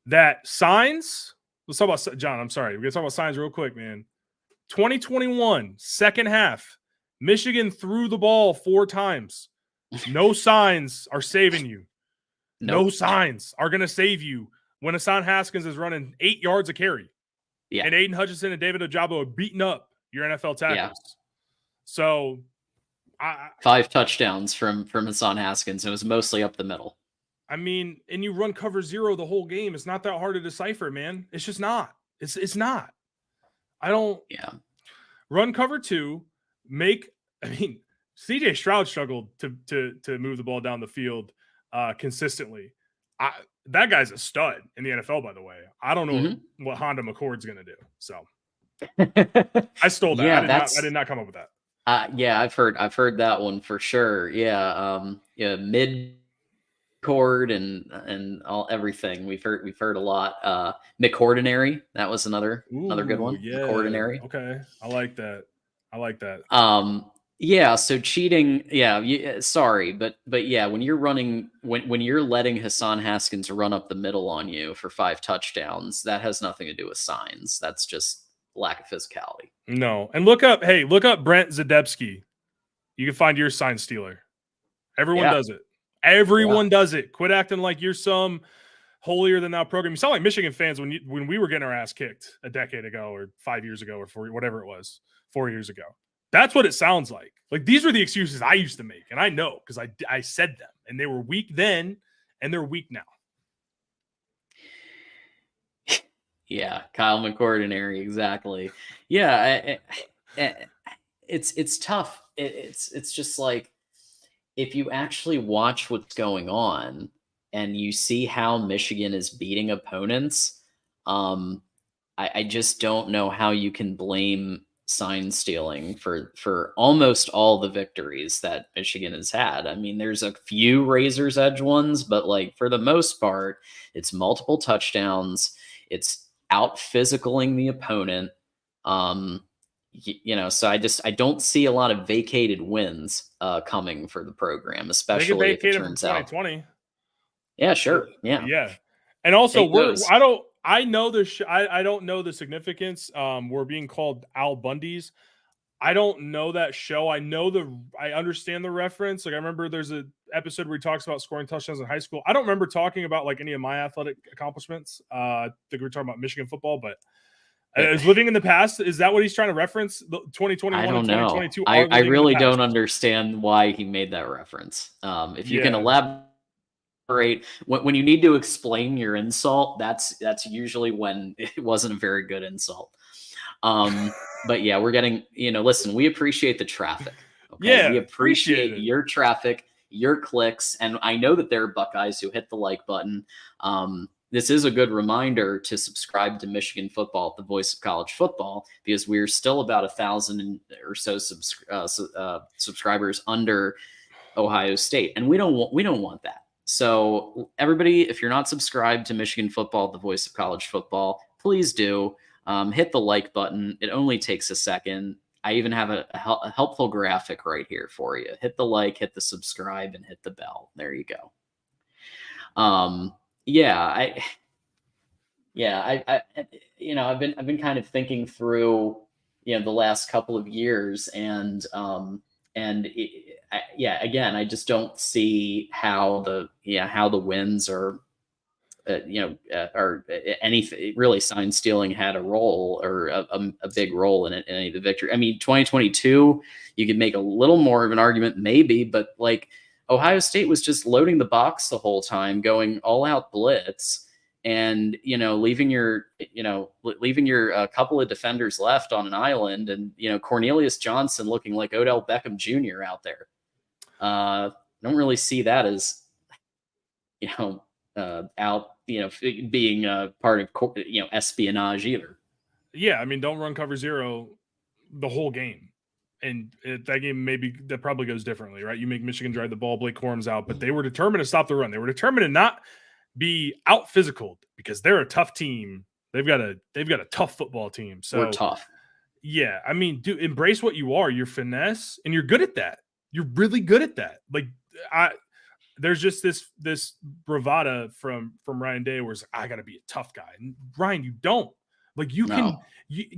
that signs. Let's talk about John. I'm sorry. We're going to talk about signs real quick, man. 2021 second half, Michigan threw the ball 4 times. No signs are saving you. No signs are going to save you when Hassan Haskins is running 8 yards a carry. Yeah. And Aiden Hutchinson and David Ojabo are beating up your NFL tackles. Yeah. So 5 touchdowns from Hassan Haskins. It was mostly up the middle. I mean, and you run cover 0 the whole game. It's not that hard to decipher, man. It's just not. It's not. Run cover 2. CJ Stroud struggled to move the ball down the field consistently. That guy's a stud in the NFL, by the way. I don't know what Honda McCord's going to do. So I stole that. Yeah, I did not come up with that. I've heard that one for sure. Mid chord and all everything. We've heard a lot. McCordinary, that was another good one. Yeah. McCordinary. Okay. I like that. So cheating, sorry, but yeah, when you're letting Hassan Haskins run up the middle on you for 5 touchdowns, that has nothing to do with signs. That's just lack of physicality. No. And look up Brent Zadebski. You can find your sign stealer. Everyone does it. Everyone does it. Quit acting like you're some holier than thou program. You sound like Michigan fans when we were getting our ass kicked a decade ago or 5 years ago or whatever it was, 4 years ago. That's what it sounds like. Like, these were the excuses I used to make, and I know because I said them, and they were weak then, and they're weak now. Yeah, Kyle McCordinary, exactly. Yeah, it's tough. It's just like, if you actually watch what's going on and you see how Michigan is beating opponents, I just don't know how you can blame sign stealing for almost all the victories that Michigan has had. I mean, there's a few razor's edge ones, but like for the most part, it's multiple touchdowns. It's out physicaling the opponent. So I don't see a lot of vacated wins coming for the program, They could especially if it vacate him from turns out. 2020. Yeah, sure. Yeah. Yeah. And also Take those. I know this. I don't know the significance. We're being called Al Bundys. I don't know that show. I understand the reference. Like I remember there's an episode where he talks about scoring touchdowns in high school. I don't remember talking about like any of my athletic accomplishments. I think we were talking about Michigan football, but is living in the past. Is that what he's trying to reference? The 2021 I and don't know. 2022. I really don't understand why he made that reference. If you can elaborate, when you need to explain your insult, that's usually when it wasn't a very good insult. But yeah, we're getting, listen, we appreciate the traffic. Okay. Yeah, We appreciate it. your traffic, your clicks. And I know that there are Buckeyes who hit the like button. This is a good reminder to subscribe to Michigan Football, the voice of college football, because we're still about 1,000 or so subscribers under Ohio State. And we don't want that. So everybody, if you're not subscribed to Michigan Football, the voice of college football, please do. Hit the like button. It only takes a second. I even have a helpful graphic right here for you. Hit the like, hit the subscribe, and hit the bell. There you go. I've been kind of thinking through, the last couple of years, and again, I just don't see how the wins are. Or anything really, sign stealing had a role or a big role in any of the victory. I mean, 2022, you could make a little more of an argument, maybe, but like Ohio State was just loading the box the whole time, going all out blitz, and leaving your couple of defenders left on an island, and Cornelius Johnson looking like Odell Beckham Jr. out there. Don't really see that as out being part of espionage either. Yeah, I mean, don't run cover zero the whole game, and that game that probably goes differently, right? You make Michigan drive the ball, Blake Corum's out, but they were determined to stop the run. They were determined to not be out physical because they're a tough team. They've got a tough football team. So we're tough. Yeah, I mean, dude, embrace what you are. You're finesse, and you're good at that. You're really good at that. Like there's just this bravado from Ryan Day where it's like, I got to be a tough guy. And Ryan, you don't. Like can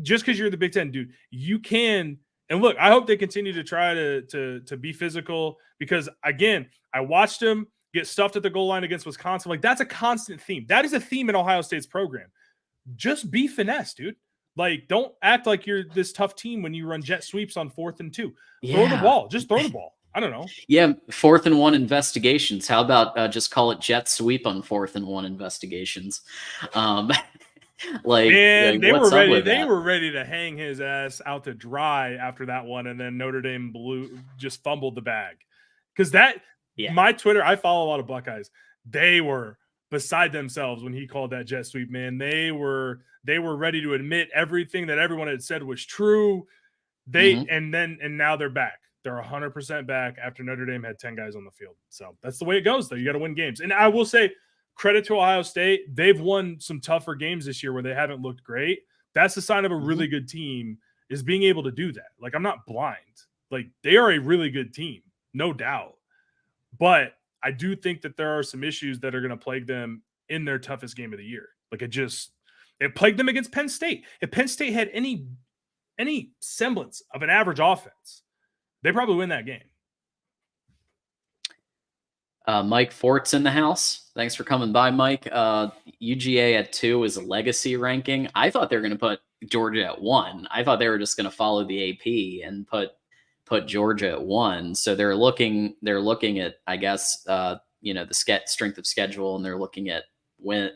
just because you're the Big Ten, dude, you can. And look, I hope they continue to try to be physical, because again, I watched them get stuffed at the goal line against Wisconsin. Like that's a constant theme. That is a theme in Ohio State's program. Just be finesse, dude. Like don't act like you're this tough team when you run jet sweeps on 4th and 2. Throw the ball. Just throw the ball. I don't know. Yeah, 4th and 1 investigations. How about just call it jet sweep on 4th and 1 investigations? Man, they were ready. They were ready to hang his ass out to dry after that one, and then Notre Dame just fumbled the bag. Because my Twitter, I follow a lot of Buckeyes. They were beside themselves when he called that jet sweep. Man, they were ready to admit everything that everyone had said was true. And now they're back. They're 100% back after Notre Dame had 10 guys on the field. So that's the way it goes, though. You got to win games. And I will say, credit to Ohio State. They've won some tougher games this year where they haven't looked great. That's the sign of a really good team, is being able to do that. Like, I'm not blind. Like, they are a really good team, no doubt. But I do think that there are some issues that are going to plague them in their toughest game of the year. Like, it plagued them against Penn State. If Penn State had any semblance of an average offense, they probably win that game. Mike Fort's in the house. Thanks for coming by, Mike. UGA at 2 is a legacy ranking. I thought they were going to put Georgia at 1. I thought they were just going to follow the AP and put Georgia at 1. So they're looking at, I guess, the strength of schedule, and they're looking at when,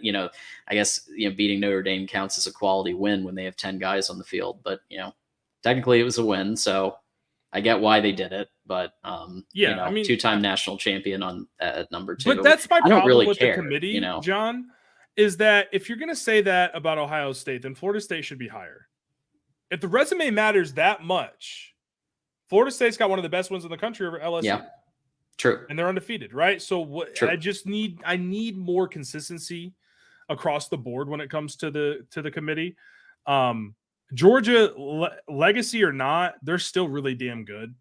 I guess, beating Notre Dame counts as a quality win when they have 10 guys on the field. But, technically it was a win. So I get why they did it, but I mean, 2-time national champion at number 2. But that's my problem really with care, the committee, John, is that if you're going to say that about Ohio State, then Florida State should be higher. If the resume matters that much, Florida State's got one of the best wins in the country over LSU. Yeah, true. And they're undefeated, right? So I need more consistency across the board when it comes to the committee. Georgia, legacy or not, they're still really damn good.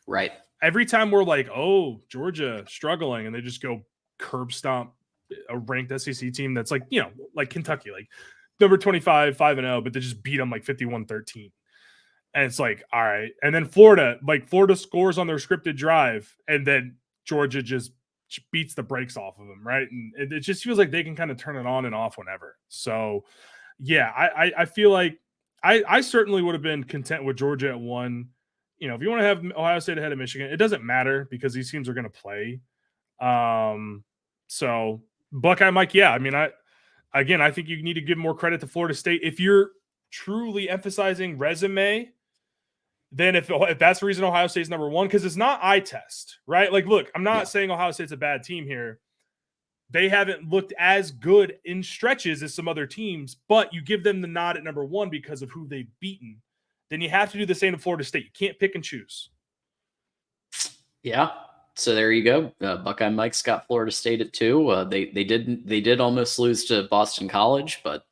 Right. Every time we're like, oh, Georgia struggling, and they just go curb stomp a ranked SEC team that's like, like Kentucky, like number 25, 5-0, but they just beat them like 51-13. And it's like, all right. And then Florida scores on their scripted drive, and then Georgia just beats the brakes off of them, right? And it just feels like they can kind of turn it on and off whenever. So, yeah, I feel like I certainly would have been content with Georgia at 1. If you want to have Ohio State ahead of Michigan, it doesn't matter because these teams are going to play. So Buckeye Mike, yeah, I mean, I think you need to give more credit to Florida State. If you're truly emphasizing resume, then if that's the reason Ohio State's number 1, because it's not eye test, right? Like, look, I'm not saying Ohio State's a bad team here. They haven't looked as good in stretches as some other teams, but you give them the nod at number 1 because of who they've beaten. Then you have to do the same to Florida State. You can't pick and choose. Yeah. So there you go. Buckeye Mike's got Florida State at 2. They did almost lose to Boston College, but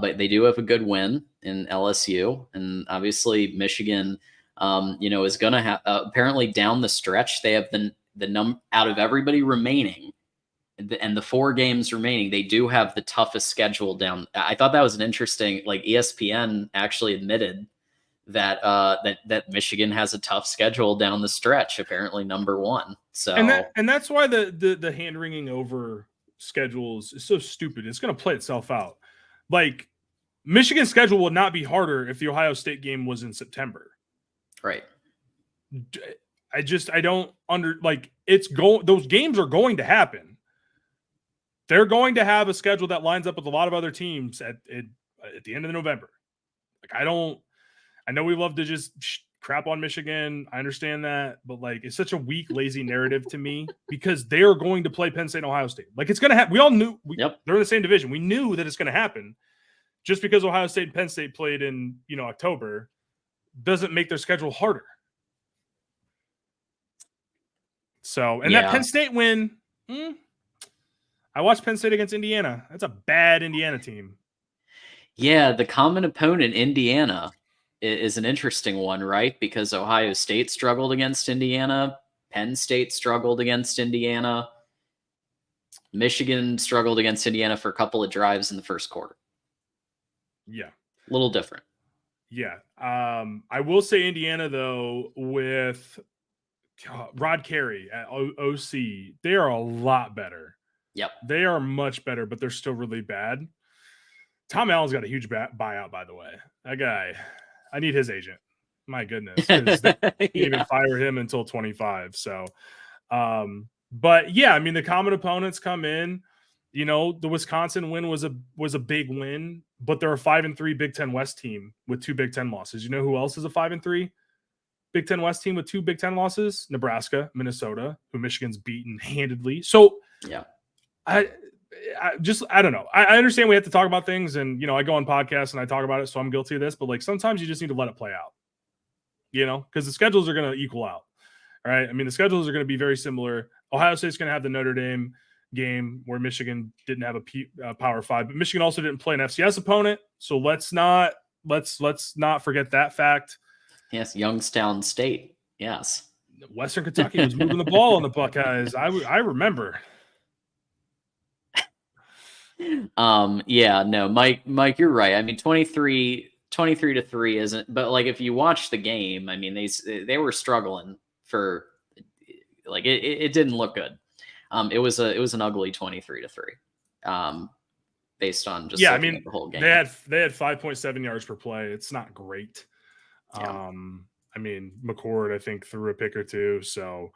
they do have a good win in LSU, and obviously Michigan, is going to have apparently down the stretch they have the out of everybody remaining, and the 4 games remaining, they do have the toughest schedule down. I thought that was an interesting, like ESPN actually admitted that that Michigan has a tough schedule down the stretch, apparently number 1. So and that's why the hand wringing over schedules is so stupid. It's going to play itself out. Like, Michigan's schedule would not be harder if the Ohio State game was in September. Right. I don't those games are going to happen. They're going to have a schedule that lines up with a lot of other teams at the end of November. Like, I know we love to just crap on Michigan. I understand that, but like, it's such a weak, lazy narrative to me because they are going to play Penn State and Ohio State. Like, it's going to happen. We all knew they're in the same division. We knew that it's going to happen. Just because Ohio State and Penn State played in, October doesn't make their schedule harder. So, and that Penn State win, I watched Penn State against Indiana. That's a bad Indiana team. Yeah, the common opponent, Indiana, is an interesting one, right? Because Ohio State struggled against Indiana. Penn State struggled against Indiana. Michigan struggled against Indiana for a couple of drives in the first quarter. Yeah. A little different. Yeah. I will say Indiana, though, with Rod Carey at OC, they are a lot better. Yep. They are much better, but they're still really bad. Tom Allen's got a huge buyout, by the way. That guy, I need his agent. My goodness. They can't even fire him until 25. So, but yeah, I mean, the common opponents come in. The Wisconsin win was a big win, but they're a 5-3 Big Ten West team with 2 Big Ten losses. You know who else is a 5-3 Big Ten West team with 2 Big Ten losses? Nebraska, Minnesota, who Michigan's beaten handedly. So yeah, I don't know. I understand we have to talk about things, and I go on podcasts and I talk about it, so I'm guilty of this. But like, sometimes you just need to let it play out, because the schedules are going to equal out. All right. I mean, the schedules are going to be very similar. Ohio State's going to have the Notre Dame game where Michigan didn't have a Power 5, but Michigan also didn't play an FCS opponent. So let's not forget that fact. Yes, Youngstown State. Yes, Western Kentucky was moving the ball on the Buckeyes. I remember. Yeah, no, Mike, you're right. I mean, 23-3 isn't, but like, if you watch the game, I mean, they were struggling for, like, it didn't look good. It was an ugly 23-3. Based on just I mean, the whole game. They had 5.7 yards per play. It's not great. Yeah. I mean, McCord, I think, threw a pick or two. So,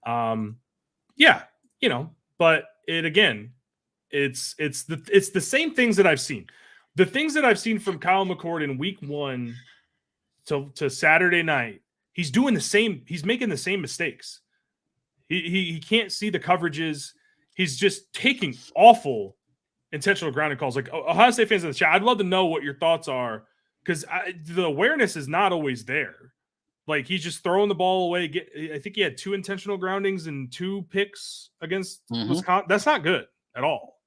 but it again, it's the same things that I've seen. The things that I've seen from Kyle McCord in week 1 to Saturday night, he's doing the same. He's making the same mistakes. He can't see the coverages. He's just taking awful intentional grounding calls. Like, Ohio State fans in the chat, I'd love to know what your thoughts are, because the awareness is not always there. Like, he's just throwing the ball away. I think he had 2 intentional groundings and 2 picks against Wisconsin. That's not good at all.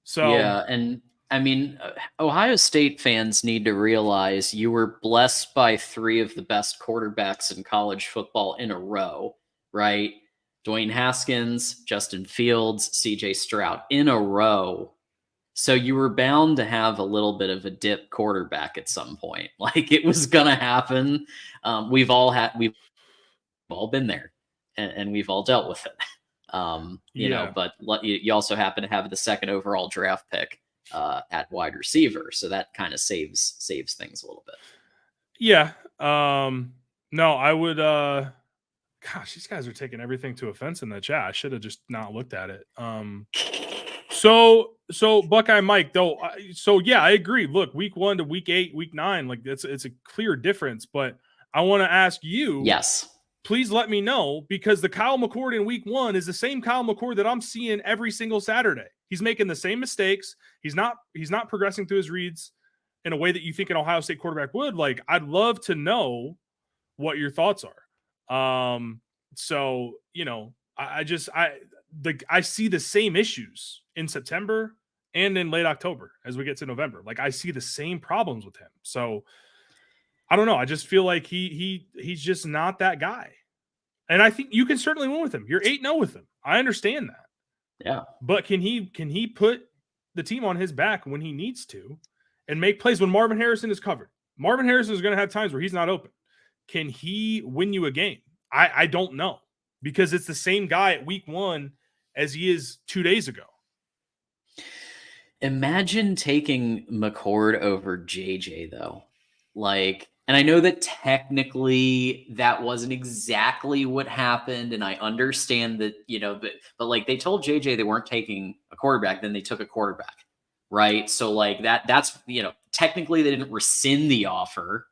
So yeah, and I mean, Ohio State fans need to realize you were blessed by 3 of the best quarterbacks in college football in a row, right? Dwayne Haskins, Justin Fields, CJ Stroud in a row. So you were bound to have a little bit of a dip quarterback at some point. Like it was going to happen. We've all been there, and we've all dealt with it. You know, but you also happen to have the 2nd overall draft pick at wide receiver, so that kind of saves things a little bit. Yeah. No, I would. Gosh, these guys are taking everything to offense in the chat. I should have just not looked at it. So Buckeye Mike though. So yeah, I agree. Look, week 1 to week 8, week 9, like it's a clear difference. But I want to ask you. Yes. Please let me know, because the Kyle McCord in week 1 is the same Kyle McCord that I'm seeing every single Saturday. He's making the same mistakes. He's not progressing through his reads in a way that you think an Ohio State quarterback would. Like, I'd love to know what your thoughts are. So, you know, I see the same issues in September and in late October as we get to November. Like, I see the same problems with him. So I don't know. I just feel like he's just not that guy. And I think you can certainly win with him. You're 8-0 with him. I understand that. Yeah. But can he put the team on his back when he needs to and make plays when Marvin Harrison is covered? Marvin Harrison is going to have times where he's not open. Can he win you a game? I don't know, because it's the same guy at week 1 as he is 2 days ago. Imagine taking McCord over JJ though. Like, and I know that technically that wasn't exactly what happened, and I understand that, you know, but like they told JJ they weren't taking a quarterback, then they took a quarterback, right? So like that's, you know, technically they didn't rescind the offer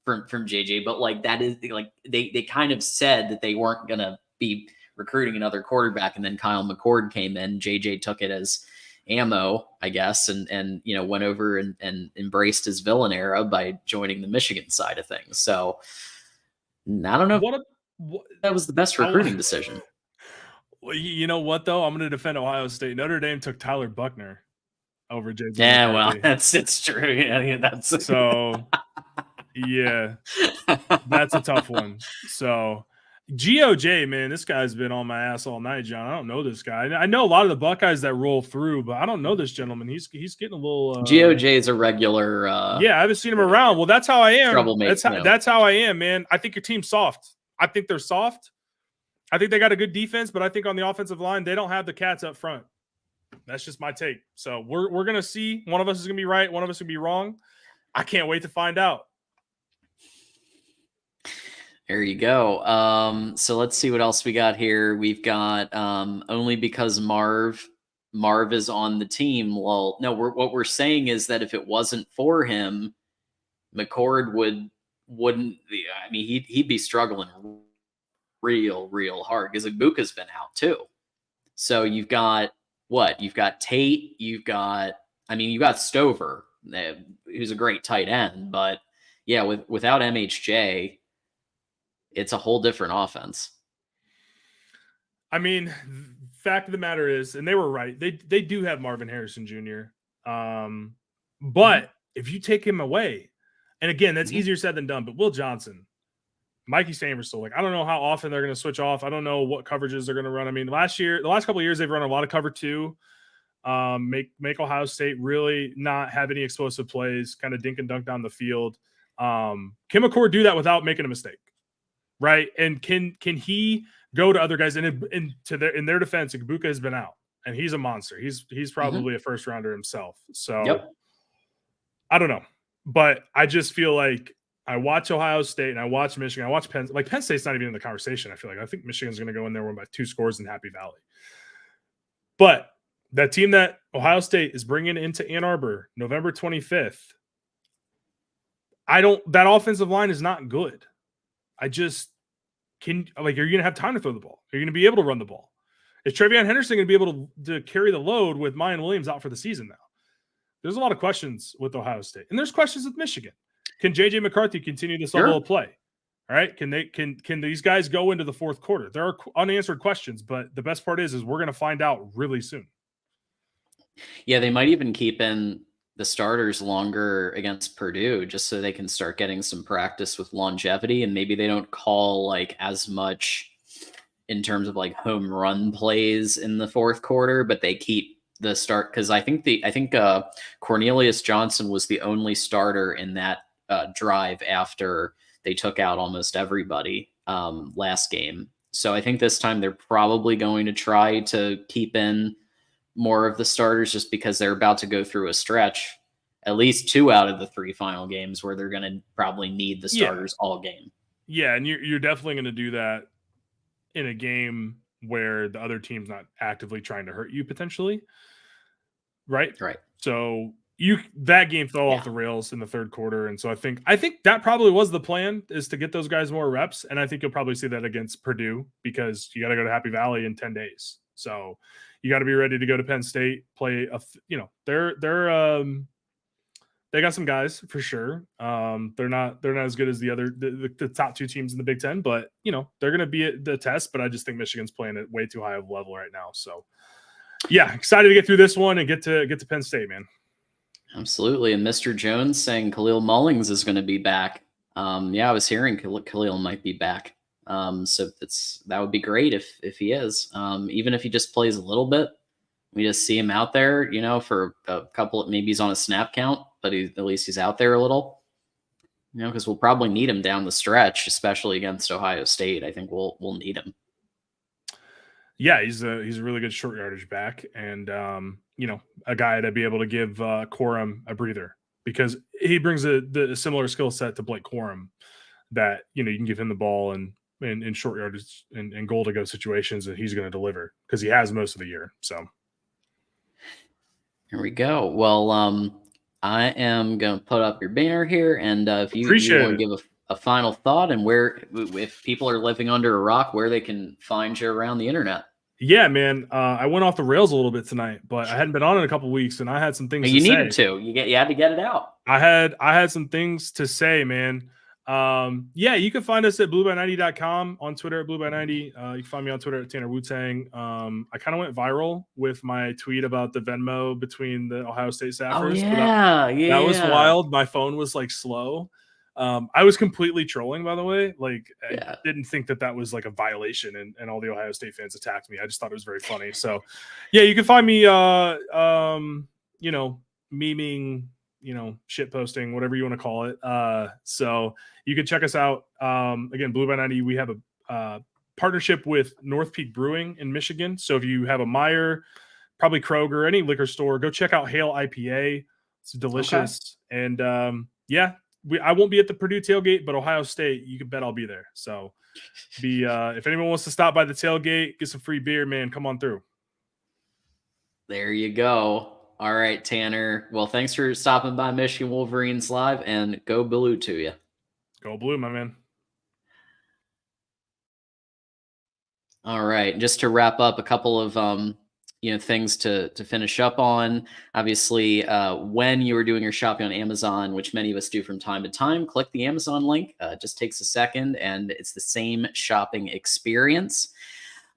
from JJ, but like that is like they kind of said that they weren't gonna be recruiting another quarterback, and then Kyle McCord came in. JJ took it as ammo, I guess, and you know, went over and embraced his villain era by joining the Michigan side of things. So I don't know if that was the best recruiting decision. Well, you know what though? I'm going to defend Ohio State. Notre Dame took Tyler Buckner over JJ. Yeah, McCarthy. Well, it's true. Yeah, that's so. Yeah, that's a tough one. So GOJ, man, this guy's been on my ass all night, John. I don't know this guy. I know a lot of the Buckeyes that roll through, but I don't know this gentleman. He's getting a little GOJ is a regular. Yeah, I haven't seen him around. Well, that's how I am. Troublemaker. That's how I am, man. I think your team's soft. I think they're soft. I think they got a good defense, but I think on the offensive line, they don't have the cats up front. That's just my take. So we're gonna see. One of us is gonna be right. One of us is gonna be wrong. I can't wait to find out. There you go. So let's see what else we got here. We've got only because Marv is on the team. Well, no, what we're saying is that if it wasn't for him, McCord wouldn't. I mean, he'd be struggling real hard, because Ibuka's been out too. So you've got what? You've got Tate. You got Stover, who's a great tight end, but yeah, without MHJ, it's a whole different offense. I mean, fact of the matter is, and they were right, they do have Marvin Harrison Jr. But if you take him away, and again, that's easier said than done, but Will Johnson, Mikey Samerstill, like, I don't know how often they're going to switch off. I don't know what coverages they're going to run. I mean, the last couple of years, they've run a lot of cover 2. Make Ohio State really not have any explosive plays, kind of dink and dunk down the field. Can McCord do that without making a mistake? Right. And can he go to other guys? And in their defense, Ibuka has been out, and he's a monster. He's probably a first rounder himself. So I don't know, but I just feel like I watch Ohio State and I watch Michigan. I watch Penn. Like, Penn State's not even in the conversation. I think Michigan's going to go in there with about 2 scores in Happy Valley. But that team that Ohio State is bringing into Ann Arbor, November 25th, that offensive line is not good. Are you going to have time to throw the ball? Are you going to be able to run the ball? Is Trevion Henderson going to be able to carry the load with Mayan Williams out for the season now? There's a lot of questions with Ohio State, and there's questions with Michigan. Can JJ McCarthy continue this level of play? All right. Can these guys go into the fourth quarter? There are unanswered questions, but the best part is we're going to find out really soon. Yeah, they might even keep in the starters longer against Purdue, just so they can start getting some practice with longevity, and maybe they don't call like as much in terms of like home run plays in the fourth quarter, but they keep the start, because I think Cornelius Johnson was the only starter in that drive after they took out almost everybody last game. So I think this time they're probably going to try to keep in more of the starters, just because they're about to go through a stretch, at least 2 out of the 3 final games, where they're going to probably need the starters all game. Yeah, and you're definitely going to do that in a game where the other team's not actively trying to hurt you potentially. Right. So that game fell off the rails in the third quarter. And so I think that probably was the plan, is to get those guys more reps. And I think you'll probably see that against Purdue, because you got to go to Happy Valley in 10 days. So you got to be ready to go to Penn State, play they got some guys for sure. They're not as good as the top 2 teams in the Big Ten, but they're going to be at the test. But I just think Michigan's playing at way too high of a level right now. So yeah, excited to get through this one and get to Penn State, man. Absolutely. And Mr. Jones saying Khalil Mullings is going to be back. I was hearing Khalil might be back. So that would be great if he is. Even if he just plays a little bit, we just see him out there, for a couple. Maybe he's on a snap count, but at least he's out there a little. Because we'll probably need him down the stretch, especially against Ohio State. I think we'll need him. Yeah, he's a really good short yardage back, and a guy to be able to give Corum a breather, because he brings a similar skill set to Blake Corum, that you can give him the ball and in short yardage and goal to go situations that he's going to deliver, because he has most of the year. So here we go. Well, I am going to put up your banner here, and if you want to give a final thought, and where, if people are living under a rock, where they can find you around the internet. Yeah, man. I went off the rails a little bit tonight, but I hadn't been on in a couple of weeks, and I had some things you to say. needed to. You had to get it out. I had some things to say, man. You can find us at blueby90.com, on Twitter at blueby90. You can find me on Twitter at Tanner Wu-Tang. I kind of went viral with my tweet about the Venmo between the Ohio State staffers. That was wild. My phone was like slow. I was completely trolling, by the way. Like, I didn't think that was like a violation, and all the Ohio State fans attacked me. I just thought it was very funny. So yeah, you can find me memeing, shit posting, whatever you want to call it. So you can check us out. Again, Blue by 90, we have a partnership with North Peak Brewing in Michigan. So if you have a Meijer, probably Kroger, any liquor store, go check out Hale IPA. It's delicious. Okay. And I won't be at the Purdue tailgate, but Ohio State, you can bet I'll be there. So if anyone wants to stop by the tailgate, get some free beer, man, come on through. There you go. All right, Tanner. Well, thanks for stopping by Michigan Wolverines Live, and go Blue to you. Go Blue, my man. All right. Just to wrap up, a couple of things to finish up on. Obviously, when you are doing your shopping on Amazon, which many of us do from time to time, click the Amazon link. It just takes a second, and it's the same shopping experience.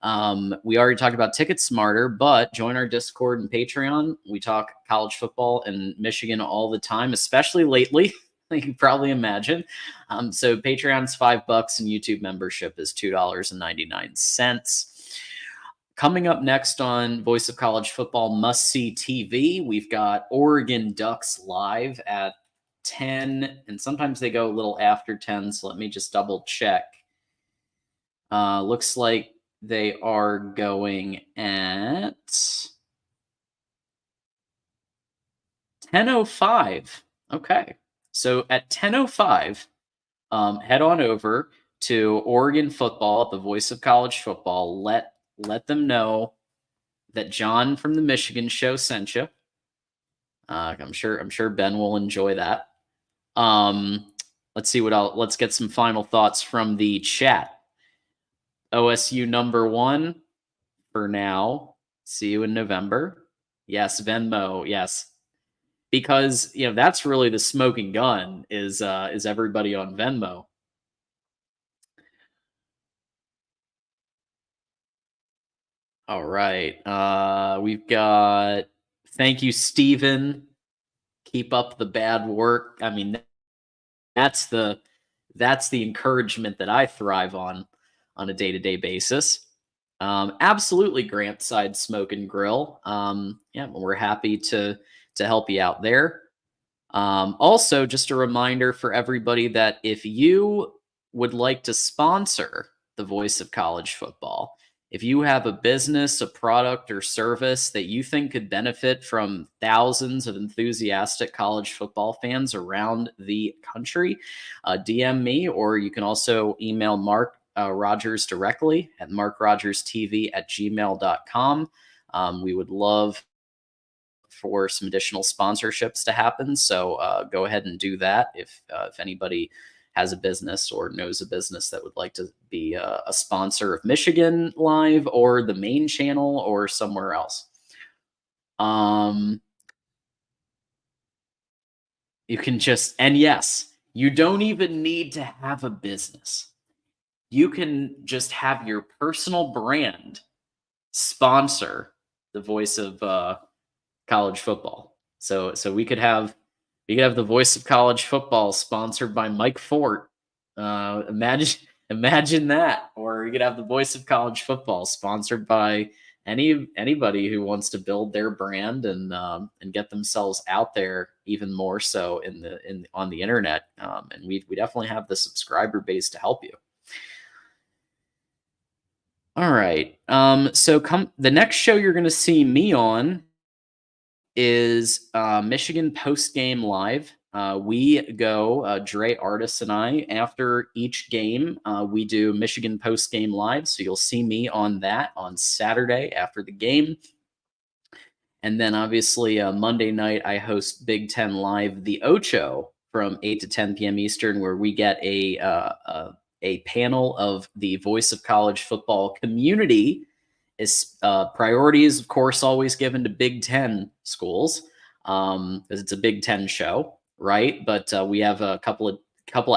We already talked about Ticket Smarter, but join our Discord and Patreon. We talk college football and Michigan all the time, especially lately. You can probably imagine. So Patreon's $5 and YouTube membership is $2.99. Coming up next on Voice of College Football Must See TV, we've got Oregon Ducks live at 10, and sometimes they go a little after 10, so let me just double check. Looks like they are going at 10:05. Okay. So at 10:05, head on over to Oregon Football at the Voice of College Football. Let them know that John from the Michigan show sent you. I'm sure Ben will enjoy that. Let's see what else. Let's get some final thoughts from the chat. OSU #1 for now. See you in November. Yes, Venmo. Yes. Because that's really the smoking gun is everybody on Venmo. All right. We've got, thank you, Steven. Keep up the bad work. I mean, that's the encouragement that I thrive on a day-to-day basis. Absolutely, Grant Side Smoke and Grill. Yeah, we're happy to help you out there. Also, just a reminder for everybody that if you would like to sponsor the Voice of College Football, if you have a business, a product, or service that you think could benefit from thousands of enthusiastic college football fans around the country, DM me, or you can also email Mark Rogers directly at MarkRogersTV@gmail.com. We would love for some additional sponsorships to happen. So go ahead and do that if anybody has a business or knows a business that would like to be a sponsor of Michigan Live or the main channel or somewhere else. You can just, and yes, you don't even need to have a business. You can just have your personal brand sponsor the Voice of college football. So we could have the Voice of College Football sponsored by Mike Fort. Imagine that. Or you could have the Voice of College Football sponsored by anybody who wants to build their brand and get themselves out there even more so on the internet. And we definitely have the subscriber base to help you. All right. So the next show you're going to see me on is Michigan Post Game Live. We go, Dre Artis and I, after each game, we do Michigan Post Game Live. So you'll see me on that on Saturday after the game. And then obviously Monday night, I host Big Ten Live, the Ocho, from 8 to 10 p.m. Eastern, where we get a panel of the Voice of College Football community. Is priority is, of course, always given to Big Ten schools because it's a Big Ten show, right? But we have a couple of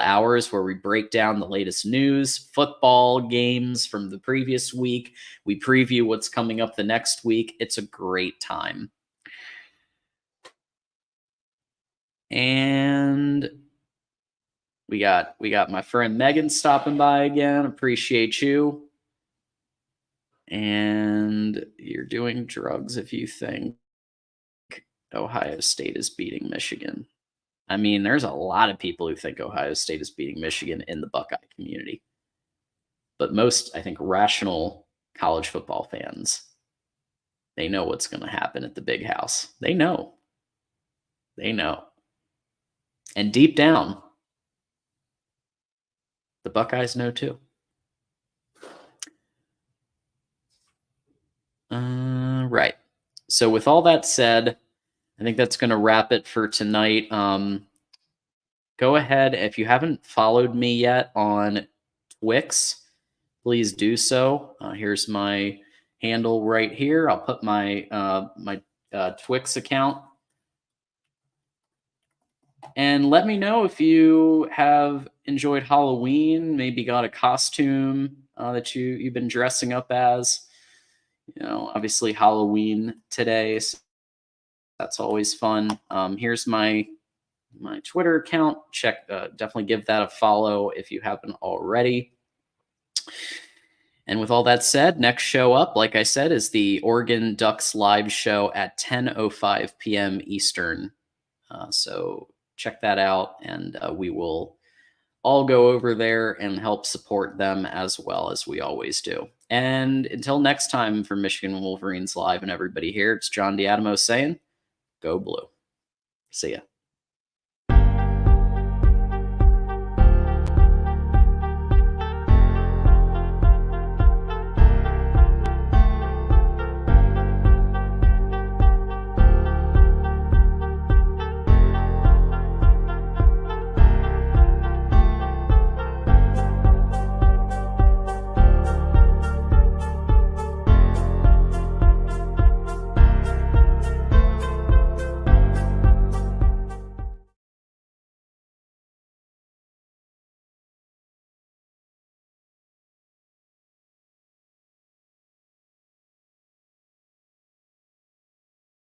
hours where we break down the latest news, football games from the previous week. We preview what's coming up the next week. It's a great time. And we got my friend Megan stopping by again. Appreciate you. And you're doing drugs if you think Ohio State is beating Michigan. I mean, there's a lot of people who think Ohio State is beating Michigan in the Buckeye community. But most, I think, rational college football fans, they know what's going to happen at the big house. They know. They know. And deep down, the Buckeyes know too. Right. So with all that said, I think that's going to wrap it for tonight. Go ahead. If you haven't followed me yet on Twix, please do so. Here's my handle right here. I'll put my Twix account. And let me know if you have enjoyed Halloween, maybe got a costume that you've been dressing up as. You know, obviously Halloween today, so that's always fun. Here's my Twitter account. Check, definitely give that a follow if you haven't already. And with all that said, next show up, like I said, is the Oregon Ducks live show at 10:05 p.m. Eastern. So check that out, and we will all go over there and help support them as well as we always do. And until next time, for Michigan Wolverines Live and everybody here, it's John D'Adamo saying, go blue. See ya.